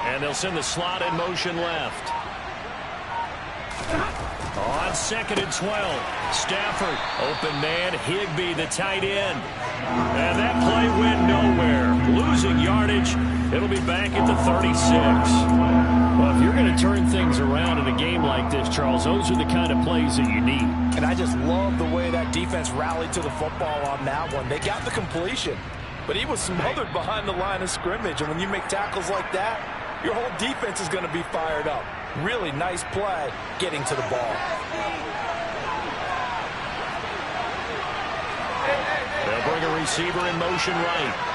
And they'll send the slot in motion left. On 2nd and 12, Stafford, open man, Higbee, the tight end. And that play went nowhere. Losing yardage, it'll be back at the 36.
Well, if you're going to turn things around in a game like this, Charles, those are the kind of plays that you need.
And I just love the way that defense rallied to the football on that one. They got the completion, but he was smothered behind the line of scrimmage. And when you make tackles like that, your whole defense is going to be fired up. Really nice play getting to the ball.
They'll bring a receiver in motion right.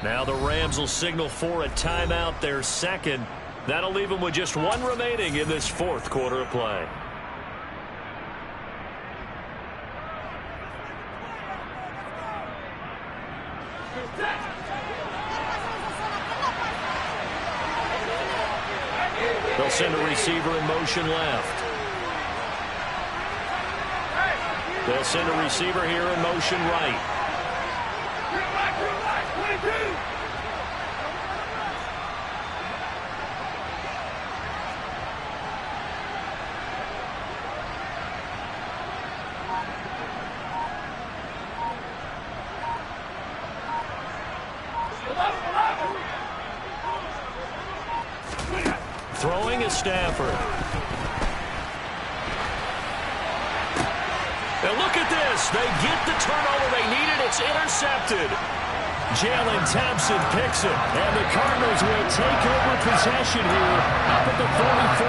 Now the Rams will signal for a timeout, their 2nd. That'll leave them with just 1 remaining in this 4th quarter of play. They'll send a receiver in motion left. They'll send a receiver here in motion right. Stafford. And look at this. They get the turnover they needed. It's intercepted. Jalen Thompson picks it. And the Cardinals will take over possession here up at the 44.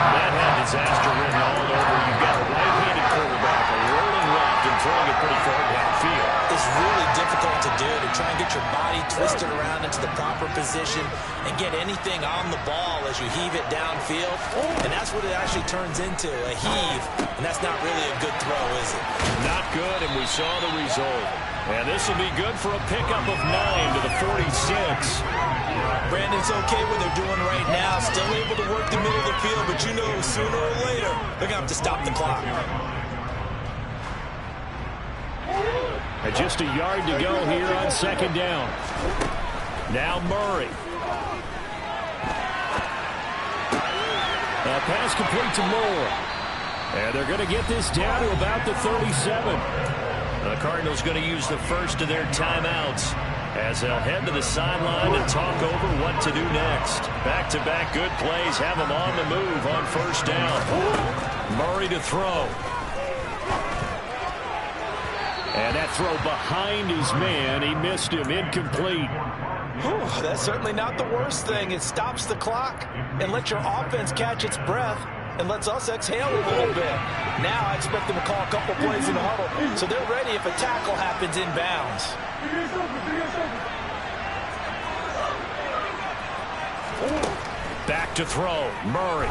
That had disaster written all over. You've got a right-handed quarterback, a rolling left, and throwing it pretty far downfield.
It's really difficult to do, to try and get your body twisted around into the proper position and get anything on the ball as you heave it downfield. And that's what it actually turns into, a heave. And that's not really a good throw, is it?
Not good, and we saw the result. And this will be good for a pickup of 9 to the 46.
Brandon's okay what they're doing right now. Still able to work the middle of the field, but you know sooner or later they're going to have to stop the clock.
And just a yard to go here on second down. Now Murray. A pass complete to Moore. And they're going to get this down to about the 37.
The Cardinals going to use the first of their timeouts as they'll head to the sideline and talk over what to do next. Back-to-back good plays have them on the move on first down. Murray to throw.
And that throw behind his man. He missed him. Incomplete.
Whew, that's certainly not the worst thing. It stops the clock and lets your offense catch its breath and lets us exhale a little bit. Now I expect them to call a couple plays in the huddle so they're ready if a tackle happens inbounds.
Back to throw. Murray.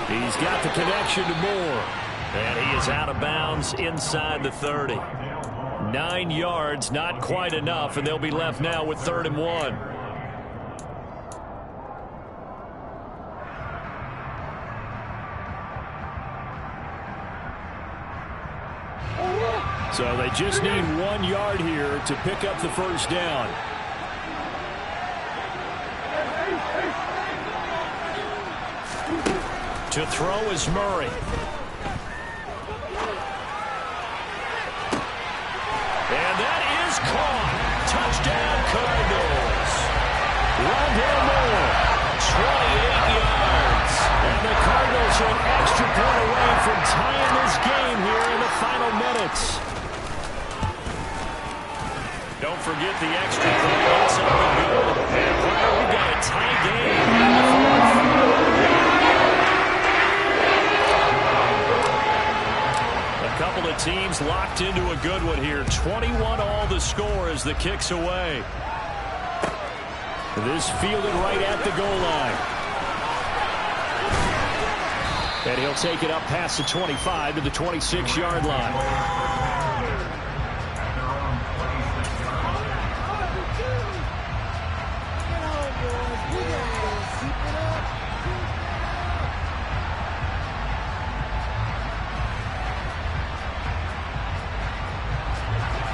He's got the connection to Moore.
And he is out of bounds inside the 30. 9 yards, not quite enough, and they'll be left now with 3rd and 1.
So they just need 1 yard here to pick up the first down.
To throw is Murray. And that is caught. Touchdown, Cardinals.
Rondale Moore.
28 yards.
And the Cardinals are an extra point away from tying this game here in the final minutes.
Don't forget the extra point. That's something good. And we've got a tie game. A couple of teams locked into a good one here. 21 all the score as the kick's away.
This fielded right at the goal line. And he'll take it up past the 25 to the 26-yard line.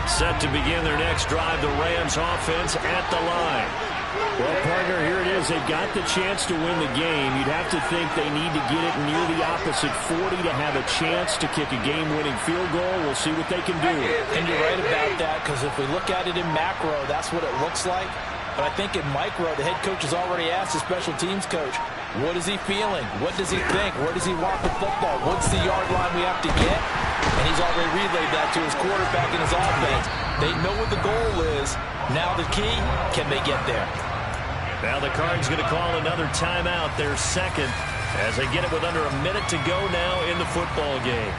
Set to begin their next drive, the Rams offense at the line.
Well, partner, here it is. They've got the chance to win the game. You'd have to think they need to get it near the opposite 40 to have a chance to kick a game-winning field goal. We'll see what they can do.
And you're right about that, because if we look at it in macro, that's what it looks like. But I think in micro, the head coach has already asked the special teams coach, what is he feeling? What does he think? Where does he want the football? What's the yard line we have to get? And he's already relayed that to his quarterback and his offense. They know what the goal is. Now the key, can they get there?
Now the Cards going to call another timeout, their second, as they get it with under a minute to go now in the football game.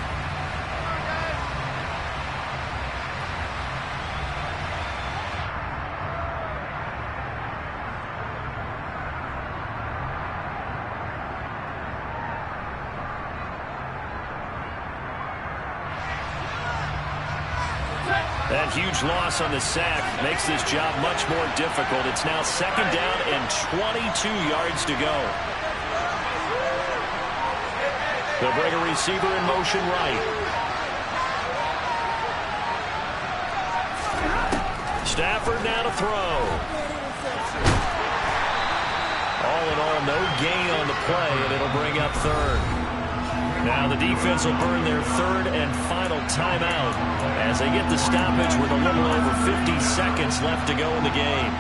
That huge loss on the sack makes this job much more difficult. It's now second down and 22 yards to go. They'll bring a receiver in motion right. Stafford now to throw. All in all, no gain on the play, and it'll bring up 3rd. Now the defense will burn their 3rd and final timeout as they get the stoppage with a little over 50 seconds left to go in the game.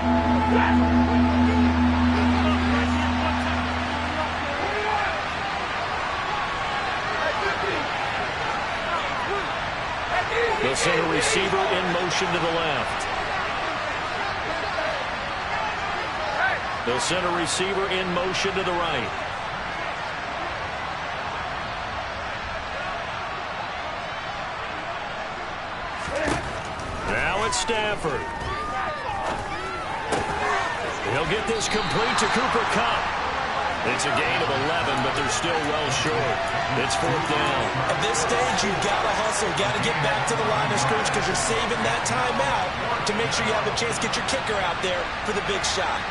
The center receiver in motion to the left. The center receiver in motion to the right. Now it's Stafford. He'll get this complete to Cooper Kupp. It's a gain of 11, but they're still well short. It's 4th down.
At this stage, you've got to hustle. You've got to get back to the line of scrimmage because you're saving that timeout to make sure you have a chance to get your kicker out there for the big shot.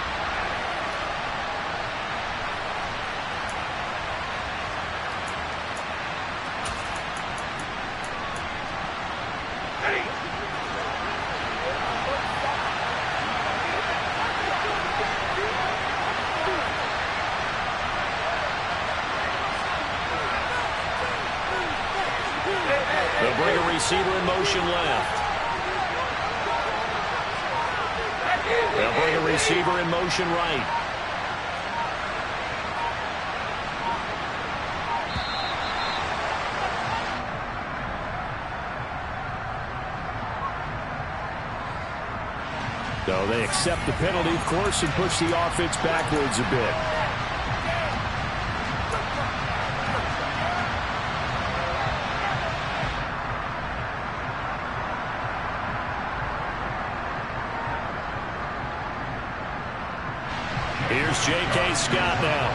They'll bring a receiver in motion left. They'll bring a receiver in motion right.
So they accept the penalty, of course, and push the offense backwards a bit.
Here's J.K. Scott now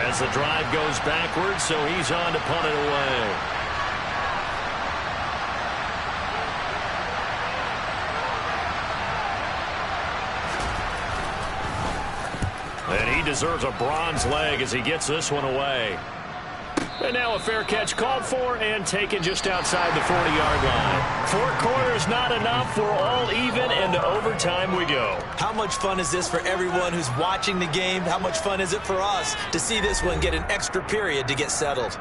as the drive goes backwards, so he's on to punt it away. And he deserves a bronze leg as he gets this one away. And now a fair catch called for and taken just outside the 40-yard line. 4 quarters not enough. We're all even, and to overtime we go.
How much fun is this for everyone who's watching the game? How much fun is it for us to see this one get an extra period to get settled?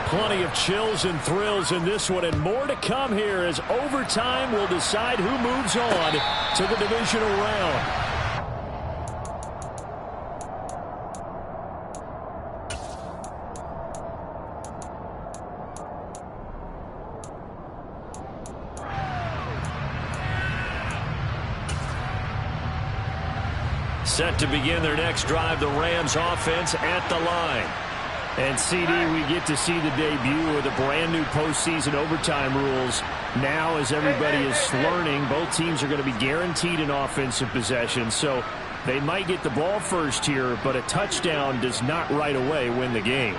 Plenty of chills and thrills in this one, and more to come here as overtime will decide who moves on to the divisional round.
Set to begin their next drive, the Rams offense at the line.
And, CD, we get to see the debut of the brand-new postseason overtime rules. Now, as everybody is learning, both teams are going to be guaranteed an offensive possession. So they might get the ball first here, but a touchdown does not right away win the game.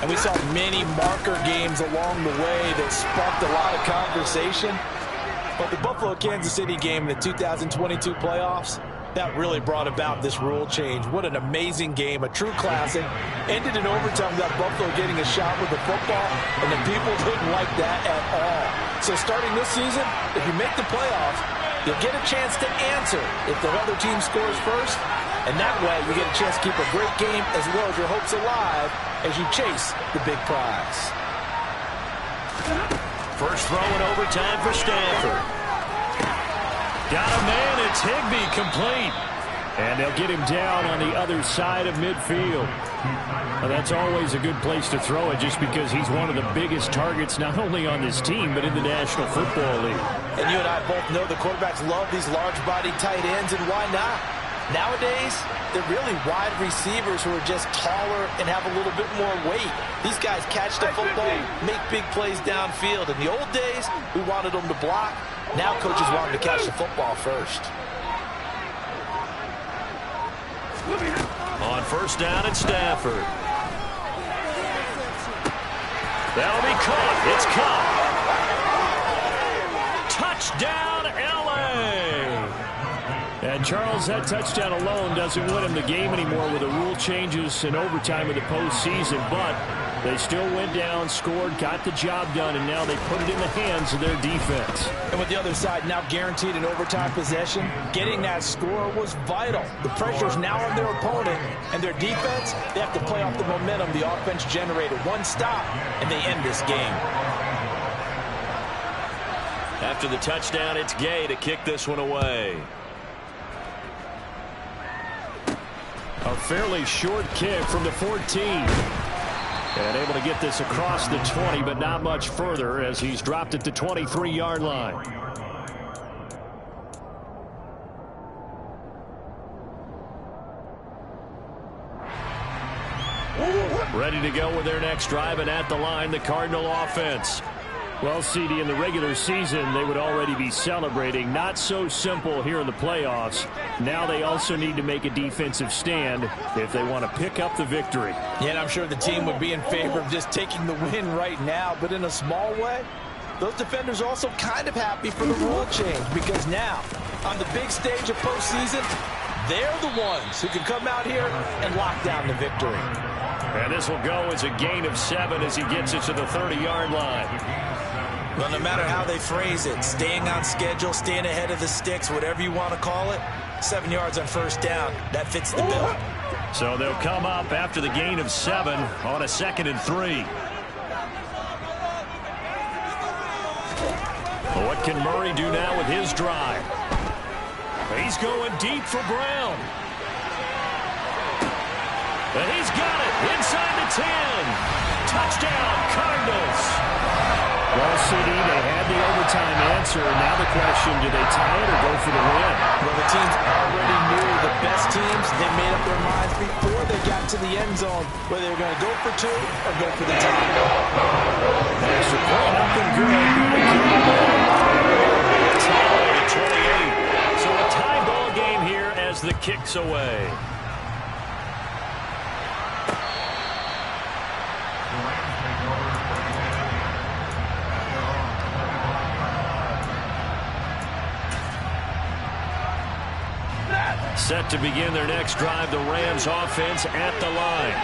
And we saw many marker games along the way that sparked a lot of conversation. But the Buffalo-Kansas City game in the 2022 playoffs, that really brought about this rule change. What an amazing game, a true classic. Ended in overtime without Buffalo getting a shot with the football, and the people didn't like that at all. So starting this season, if you make the playoffs, you'll get a chance to answer if the other team scores first, and that way you get a chance to keep a great game as well as your hopes alive as you chase the big prize.
First throw in overtime for Stafford. Got a man, it's Higbee, complete.
And they'll get him down on the other side of midfield. Well, that's always a good place to throw it just because he's one of the biggest targets not only on this team but in the National Football League.
And you and I both know the quarterbacks love these large-bodied tight ends, and why not? Nowadays, they're really wide receivers who are just taller and have a little bit more weight. These guys catch the football, make big plays downfield. In the old days, we wanted them to block. Now coaches want them to catch the football first.
On first down, it's Stafford. That'll be caught. It's caught. Touchdown, L.A.
And Charles, that touchdown alone doesn't win him the game anymore with the rule changes and overtime of the postseason, but they still went down, scored, got the job done, and now they put it in the hands of their defense.
And with the other side now guaranteed an overtime possession, getting that score was vital. The pressure's now on their opponent, and their defense, they have to play off the momentum the offense generated. One stop, and they end this game.
After the touchdown, it's Gay to kick this one away.
A fairly short kick from the 14. And able to get this across the 20, but not much further as he's dropped at the 23-yard line.
Ready to go with their next drive, and at the line, the Cardinal offense.
Well, CD, in the regular season, they would already be celebrating. Not so simple here in the playoffs. Now they also need to make a defensive stand if they want to pick up the victory.
Yeah, and I'm sure the team would be in favor of just taking the win right now, but in a small way, those defenders are also kind of happy for the rule change, because now, on the big stage of postseason, they're the ones who can come out here and lock down the victory.
And this will go as a gain of 7 as he gets it to the 30-yard line.
Well, no matter how they phrase it, staying on schedule, staying ahead of the sticks, whatever you want to call it, 7 yards on first down, that fits the bill.
So they'll come up after the gain of 7 on a 2nd and 3. What can Murray do now with his drive? He's going deep for Brown. And he's got it inside the 10. Touchdown, Cardinals.
Well, CD, they had the overtime answer. Now the question, do they tie it or go for the win?
Well, the teams already knew the best teams. They made up their minds before they got to the end zone whether they were going to go for 2 or go for the tie.
Extra point up and good.
Tied at 28. So a tie ball game here as the kick's away. Set to begin their next drive, the Rams offense at the line.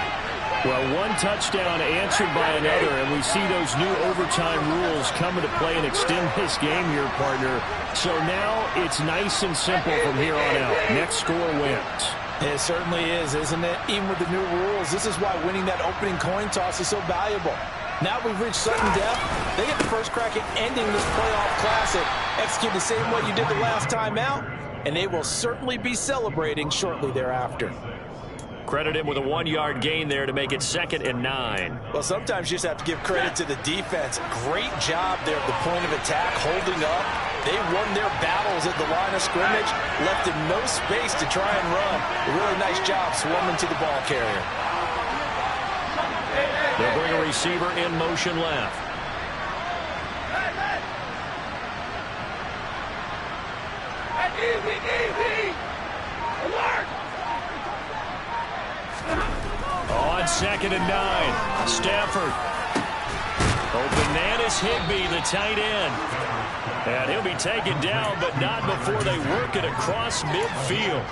Well, one touchdown answered by another, and we see those new overtime rules come into play and extend this game here, partner. So now it's nice and simple from here on out. Next score wins.
It certainly is, isn't it? Even with the new rules, this is why winning that opening coin toss is so valuable. Now we've reached sudden death. They get the first crack at ending this playoff classic. Execute the same way you did the last time out, and they will certainly be celebrating shortly thereafter.
Credit him with a 1-yard gain there to make it 2nd and 9.
Well, sometimes you just have to give credit to the defense. Great job there at the point of attack, holding up. They won their battles at the line of scrimmage, left them no space to try and run. A really nice job swarming to the ball carrier.
They'll bring a receiver in motion left. On 2nd and 9, Stafford. Bananas Higbee, the tight end. And he'll be taken down, but not before they work it across midfield.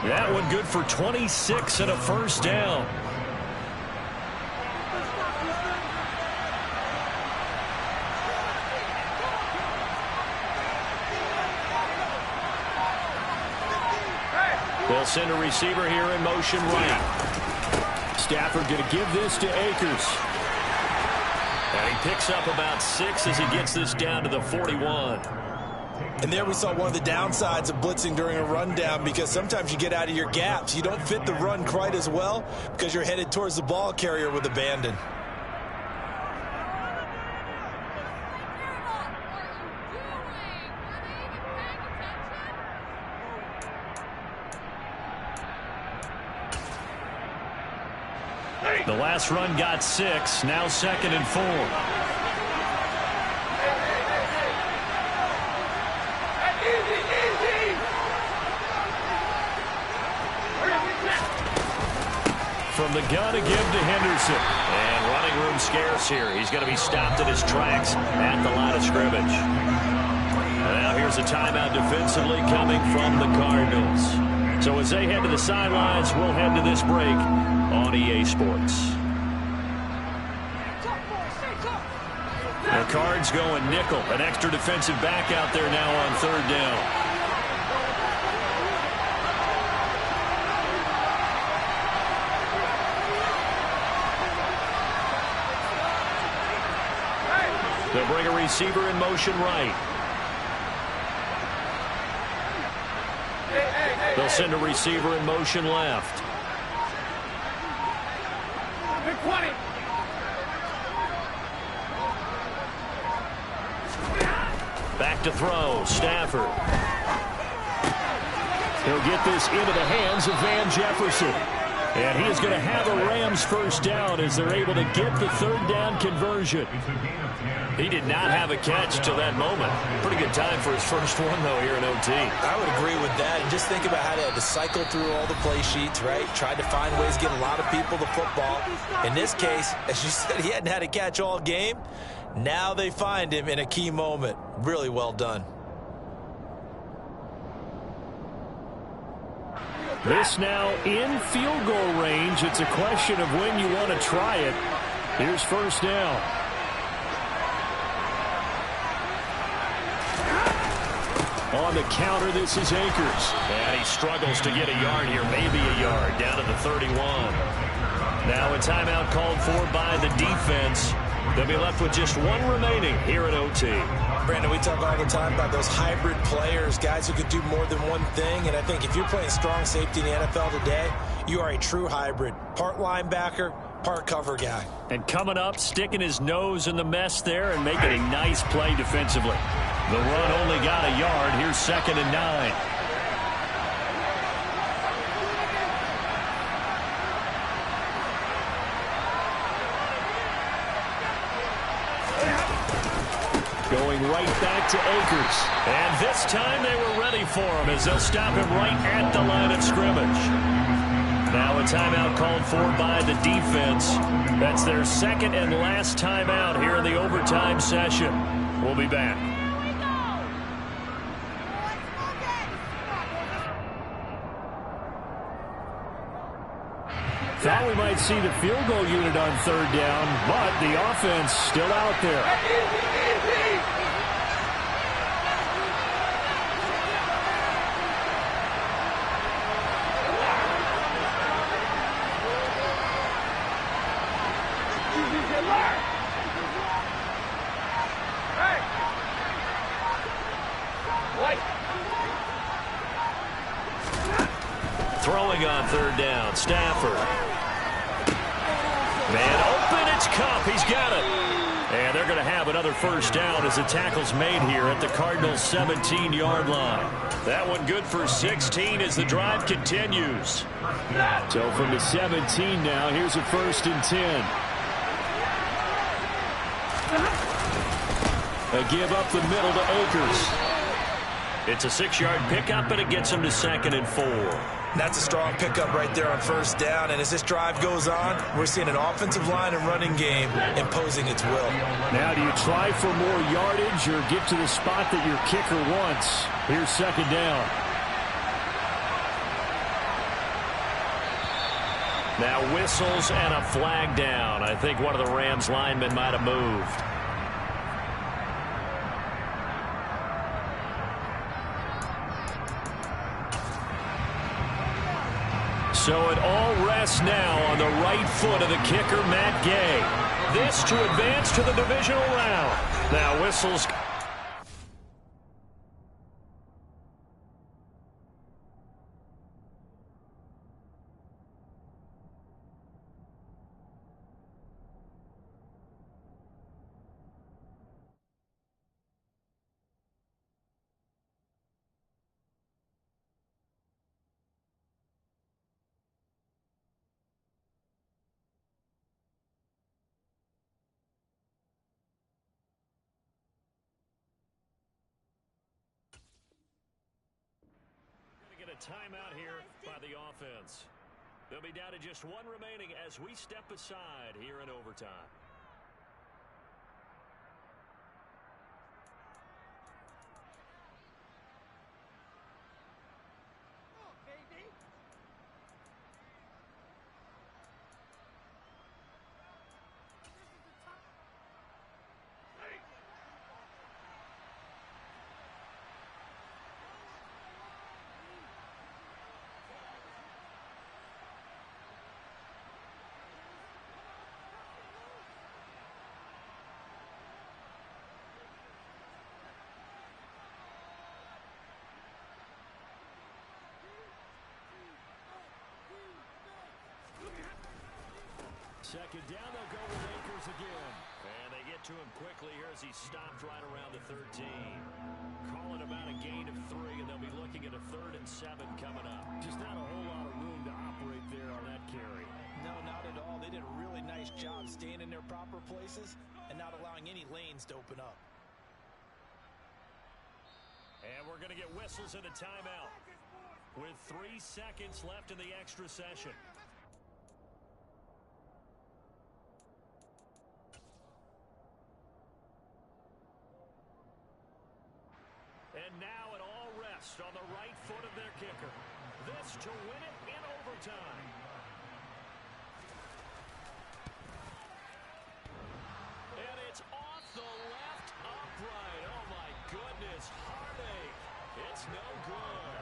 That one good for 26 and a first down. They'll send a receiver here in motion right.
Stafford going to give this to Akers.
And he picks up about 6 as he gets this down to the 41.
And there we saw one of the downsides of blitzing during a rundown, because sometimes you get out of your gaps. You don't fit the run quite as well because you're headed towards the ball carrier with abandon.
The last run got 6, now 2nd and 4. From the gun to give to Henderson. And running room scarce here. He's going to be stopped in his tracks at the line of scrimmage. And now here's a timeout defensively coming from the Cardinals. So as they head to the sidelines, we'll head to this break on EA Sports. The Cards going nickel. An extra defensive back out there now on 3rd down. They'll bring a receiver in motion right. They'll send a receiver in motion left. Back to throw, Stafford.
He'll get this into the hands of Van Jefferson. And he is going to have a Rams first down as they're able to get the third down conversion.
He did not have a catch till that moment. Pretty good time for his first one, though, here in OT.
I would agree with that. And just think about how they had to cycle through all the play sheets, right? Tried to find ways to get a lot of people the football. In this case, as you said, he hadn't had a catch all game. Now they find him in a key moment. Really well done.
This now in field goal range. It's a question of when you want to try it. Here's first down. On the counter, this is Akers.
And he struggles to get a yard here, maybe a yard, down to the 31. Now a timeout called for by the defense. They'll be left with just one remaining here at OT.
Brandon, we talk all the time about those hybrid players, guys who could do more than one thing. And I think if you're playing strong safety in the NFL today, you are a true hybrid. Part linebacker, part cover guy.
And coming up, sticking his nose in the mess there and making a nice play defensively. The run only got a yard. Here's 2nd and 9.
Going right back to Akers.
And this time they were ready for him as they'll stop him right at the line of scrimmage. Now a timeout called for by the defense. That's their second and last timeout here in the overtime session. We'll be back.
Thought we might see the field goal unit on third down, but the offense still out there.
Throwing on third down, Stafford. Man open, it's Cup. He's got it. And they're going to have another first down as the tackle's made here at the Cardinals' 17-yard line. That one good for 16 as the drive continues.
So from the 17 now, here's a 1st and 10. They give up the middle to Akers.
It's a 6-yard pickup, and it gets him to 2nd and 4.
That's a strong pickup right there on first down. And as this drive goes on, we're seeing an offensive line and running game imposing its will.
Now, do you try for more yardage or get to the spot that your kicker wants? Here's 2nd down.
Now whistles and a flag down. I think one of the Rams linemen might have moved. So it all rests now on the right foot of the kicker, Matt Gay. This to advance to the divisional round. Now whistles. Timeout here by the offense. They'll be down to just one remaining as we step aside here in overtime.
second down. They'll go with Akers again.
And they get to him quickly here as he stopped right around the 13. Calling about a gain of 3, and they'll be looking at a 3rd and 7 coming up.
Just not a whole lot of room to operate there on that carry.
No, not at all. They did a really nice job staying in their proper places and not allowing any lanes to open up.
And we're going to get whistles and a timeout with 3 seconds left in the extra session. And now it all rests on the right foot of their kicker. This to win it in overtime. And it's off the left upright. Oh, my goodness. Heartache. It's no good.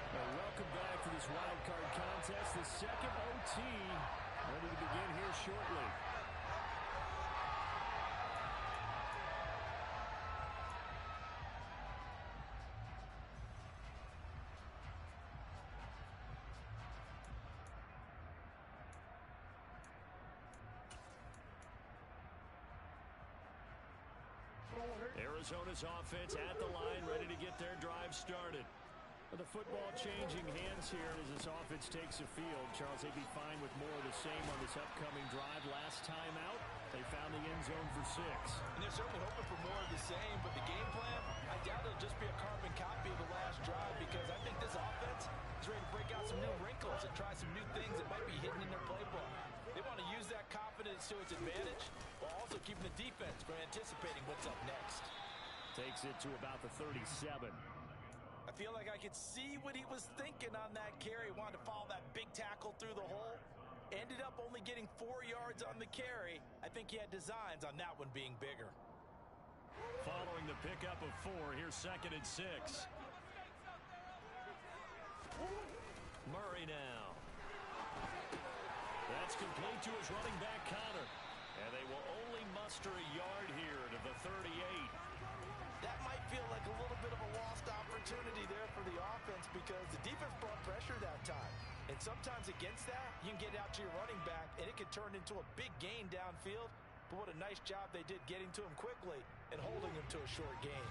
Well, welcome back to this wild card contest. The second OT ready to begin here shortly.
Arizona's offense at the line, ready to get their drive started.
The football changing hands here as this offense takes the field. Charles, they'd be fine with more of the same on this upcoming drive. Last time out, they found the end zone for 6.
And they're certainly hoping for more of the same, but the game plan, I doubt it'll just be a carbon copy of the last drive, because I think this offense is ready to break out some new wrinkles and try some new things that might be hidden in their playbook. They want to use that confidence to its advantage while also keeping the defense from anticipating what's up next.
Takes it to about the 37.
I feel like I could see what he was thinking on that carry. Wanted to follow that big tackle through the hole. Ended up only getting 4 yards on the carry. I think he had designs on that one being bigger.
Following the pickup of 4, here's 2nd and 6. Murray now. That's complete to his running back, Connor. And they will only muster a yard here to the 38.
That might feel like a little bit of a lost opportunity there for the offense, because the defense brought pressure that time. And sometimes against that, you can get out to your running back, and it can turn into a big gain downfield. But what a nice job they did getting to him quickly and holding him to a short gain.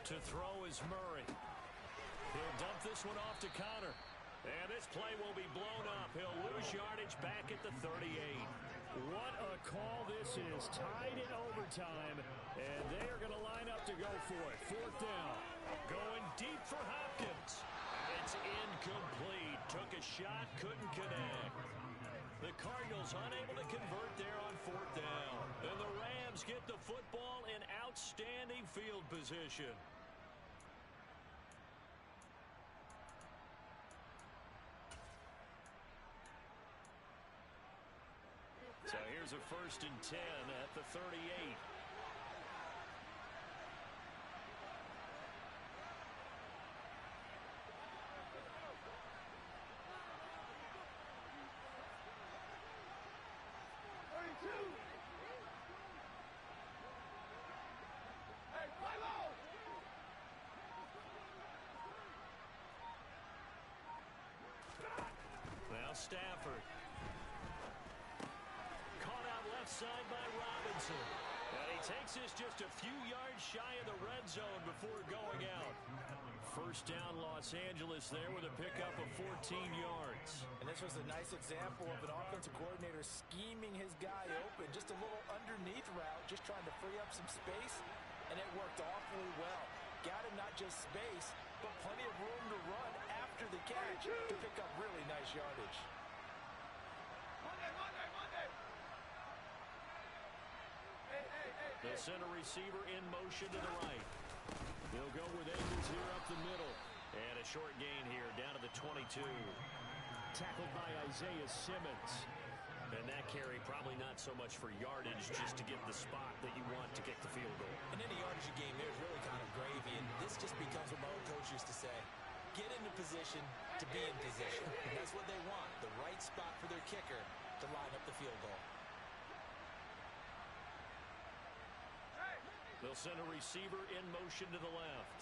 To throw is Murray. He'll dump this one off to Connor. And this play will be blown up. He'll lose yardage back at the 38.
What a call this is. Tied in overtime. And they are going to line up to go for it. 4th down.
Going deep for Hopkins. It's incomplete. Took a shot, couldn't connect. The Cardinals unable to convert there on 4th down. And the Rams get the football in outstanding field position. So here's a 1st and 10 at the 38. Now Stafford. Caught out left side by Robinson. And he takes this just a few yards shy of the red zone before going out. 1st down Los Angeles there with a pickup of 14 yards.
And this was a nice example of an offensive coordinator scheming his guy open. Just a little underneath route, just trying to free up some space. And it worked awfully well. Got him not just space, but plenty of room to run after the catch to pick up really nice yardage.
The center receiver in motion to the right. They'll go with Akers here up the middle. And a short gain here down to the 22.
Tackled by Isaiah Simmons.
And that carry probably not so much for yardage, just to get the spot that you want to kick the field goal.
And any yardage you gain there is really kind of gravy. And this just becomes what my old coach used to say. Get into position to be in position. And that's what they want, the right spot for their kicker to line up the field goal.
They'll send a receiver in motion to the left.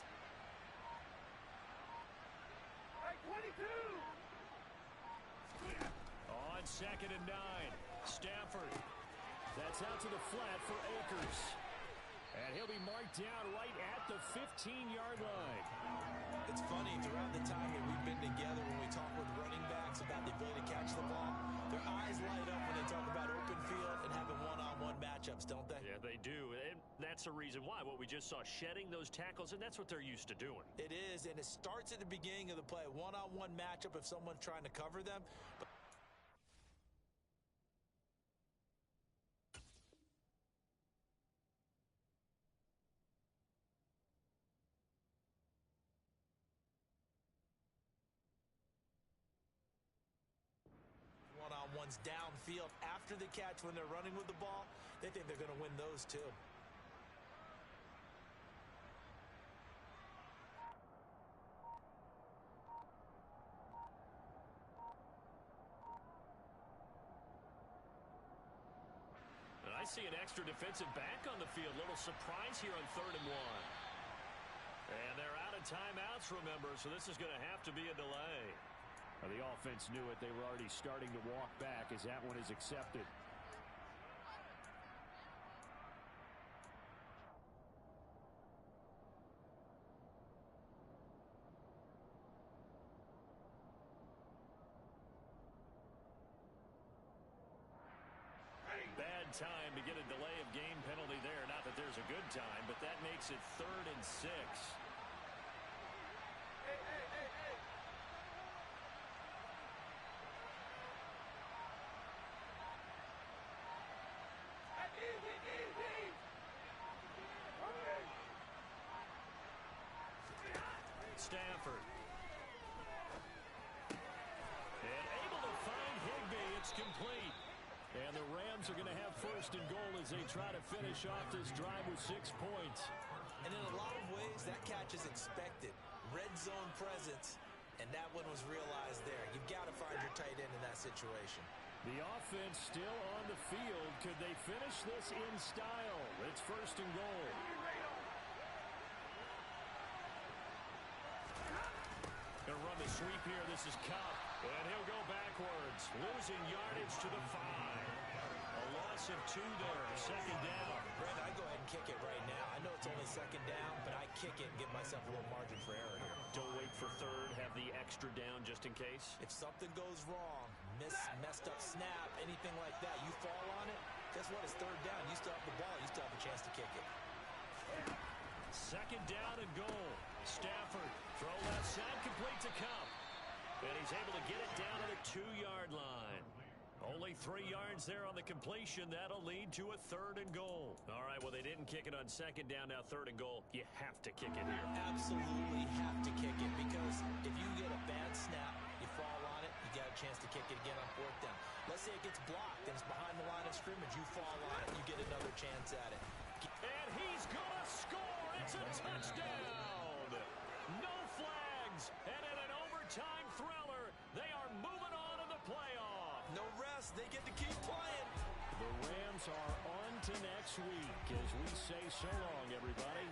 2nd and 9. Stafford.
That's out to the flat for Akers. And he'll be marked down right at the 15-yard line.
It's funny, throughout the time that we've been together, when we talk with running backs about the ability to catch the ball, their eyes light up when they talk about open field and having one-on-one matchups, don't they?
Yeah, they do. And that's the reason why. What we just saw, shedding those tackles, and that's what they're used to doing.
It is, and it starts at the beginning of the play. One-on-one matchup if someone's trying to cover them. But one-on-ones downfield after the catch when they're running with the ball, they think they're going to win those too.
And I see an extra defensive back on the field. Little surprise here on 3rd and 1. And they're out of timeouts, remember, so this is going to have to be a delay.
Well, the offense knew it. They were already starting to walk back as that one is accepted.
Bad time to get a delay of game penalty there. Not that there's a good time, but that makes it 3rd and 6. Stafford. And able to find Higbee. It's complete. And the Rams are going to have 1st and goal as they try to finish off this drive with 6 points.
And in a lot of ways, that catch is expected. Red zone presence, and that one was realized there. You've got to find your tight end in that situation.
The offense still on the field. Could they finish this in style? It's 1st and goal.
Going to run the sweep here. This is Cup. And he'll go backwards. Losing yardage to the 5. A loss of 2 there. 2nd down.
Brandon, I go ahead and kick it right now. I know it's only 2nd down, but I kick it and give myself a little margin for error here.
Don't wait for 3rd. Have the extra down just in case.
If something goes wrong, messed up snap, anything like that, you fall on it, guess what? It's 3rd down. You still have the ball. You still have a chance to kick it.
2nd down and goal. Stafford, throw left side, complete to Cup. And he's able to get it down to the 2-yard line. Only 3 yards there on the completion. That'll lead to a 3rd and goal. All right, well, they didn't kick it on 2nd down, now 3rd and goal. You have to kick it here.
Absolutely have to kick it, because if you get a bad snap, you fall on it, you got a chance to kick it again on 4th down. Let's say it gets blocked and it's behind the line of scrimmage. You fall on it, you get another chance at it.
And he's going to score. It's a touchdown. No flags. And in an overtime thriller, they are moving on to the playoff.
No rest. They get to keep playing.
The Rams are on to next week as we say so long, everybody.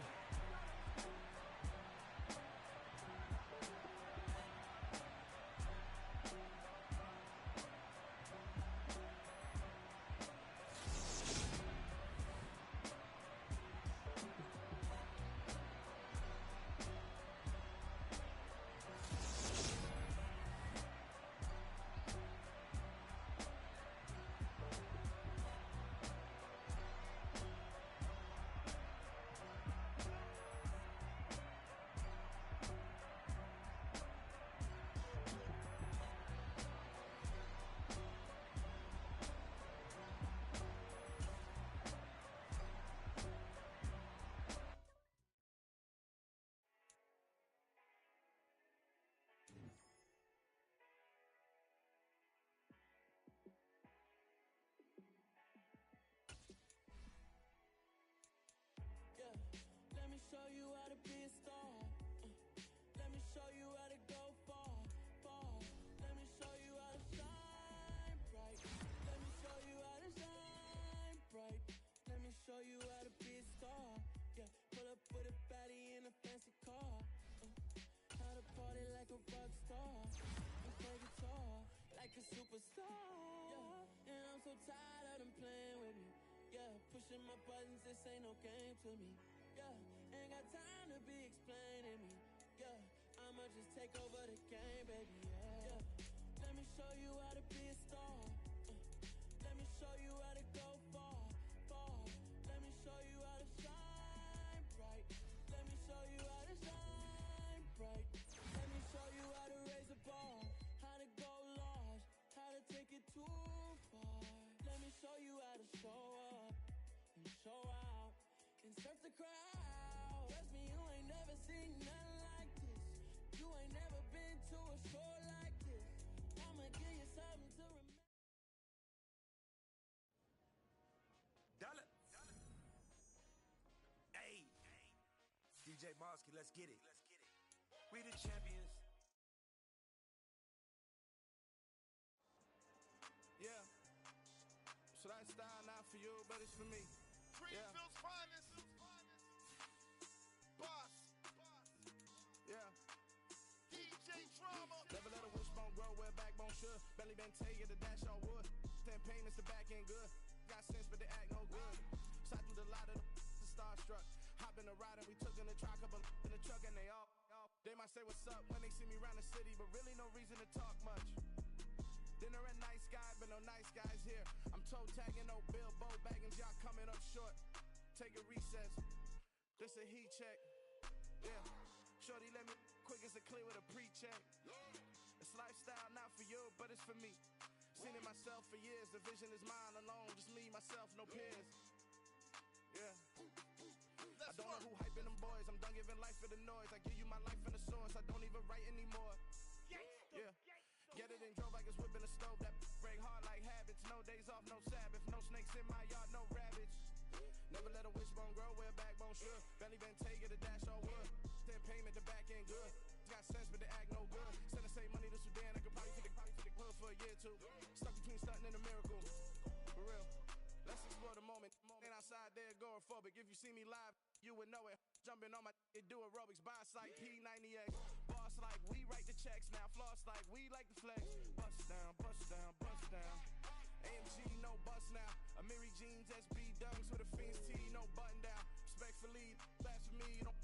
Yeah, let me show you how to be a star. Let me show you how to go far, far. Let me show you how to shine bright. Let me show you how to shine bright. Let me show you how to be a star. Yeah, pull up with a baddie in a fancy car. How to party like a rock star and play guitar like a superstar. Yeah. Pushing my buttons, this ain't no game to me. Yeah, ain't got time to be explaining me. Yeah, I'ma just take over the game, baby. Yeah. Let me show you how to be a star. Let me show you how to go far, far. Let me show you how to shine bright. Let me show you how to shine bright. Let me show you how to raise the bar, how to go large, how to take it too far. Let me show you how to show up and show out and surf the crowd. Trust me, you ain't never seen nothing like this. You ain't never been to a show like this. I'ma give you something to remember.
Dollar. Hey. DJ Mosky, let's get it. We the champions.
Yeah. So that style not for you, but it's for me.
Greenfield's finest. Boss.
Yeah.
DJ Drama.
Never let a wishbone grow where backbone should. Belly been tell you the dash on wood. 10 payments, the back end good. Got sense, but they act no good. Shot through the lot of the starstruck. Hop in the ride and we took in the truck, couple in the truck and they all. They might say what's up when they see me around the city, but really no reason to talk much. Dinner at nice guy, but no nice guys here. I'm toe tagging, no Bilbo bagging, y'all coming up short. Take a recess. This a heat check. Yeah. Shorty let me quick as a clear with a pre-check. It's lifestyle not for you, but it's for me. Seen it myself for years. The vision is mine alone. Just me, myself, no peers. Yeah. I don't know who hyping them boys. I'm done giving life for the noise. I give you my life in the source. I don't even write anymore. Yeah. Get it and drove like it's whipping the stove. That break hard like habits. No days off, no Sabbath. No snakes in my yard, no rabbits. Never let a wishbone grow where a backbone should. Belly been take it, a dash on wood. 10 payment, the back end good. Got sense, but they act no good. Send the same money to Sudan. I could probably take the hood for a year or two. Stuck between stunting and a miracle. For real. Let's explore the moment. Ain't outside there agoraphobic. If you see me live, you would know it. Jumping on my do aerobics, buy site P90X. Boss like we write the checks now. Floss like we like the flex. Bust down, bust down, bust down. AMG, no bust now. Amiri jeans, SB dunks with a Fiends T, no button down. Respectfully, blasphemy, don't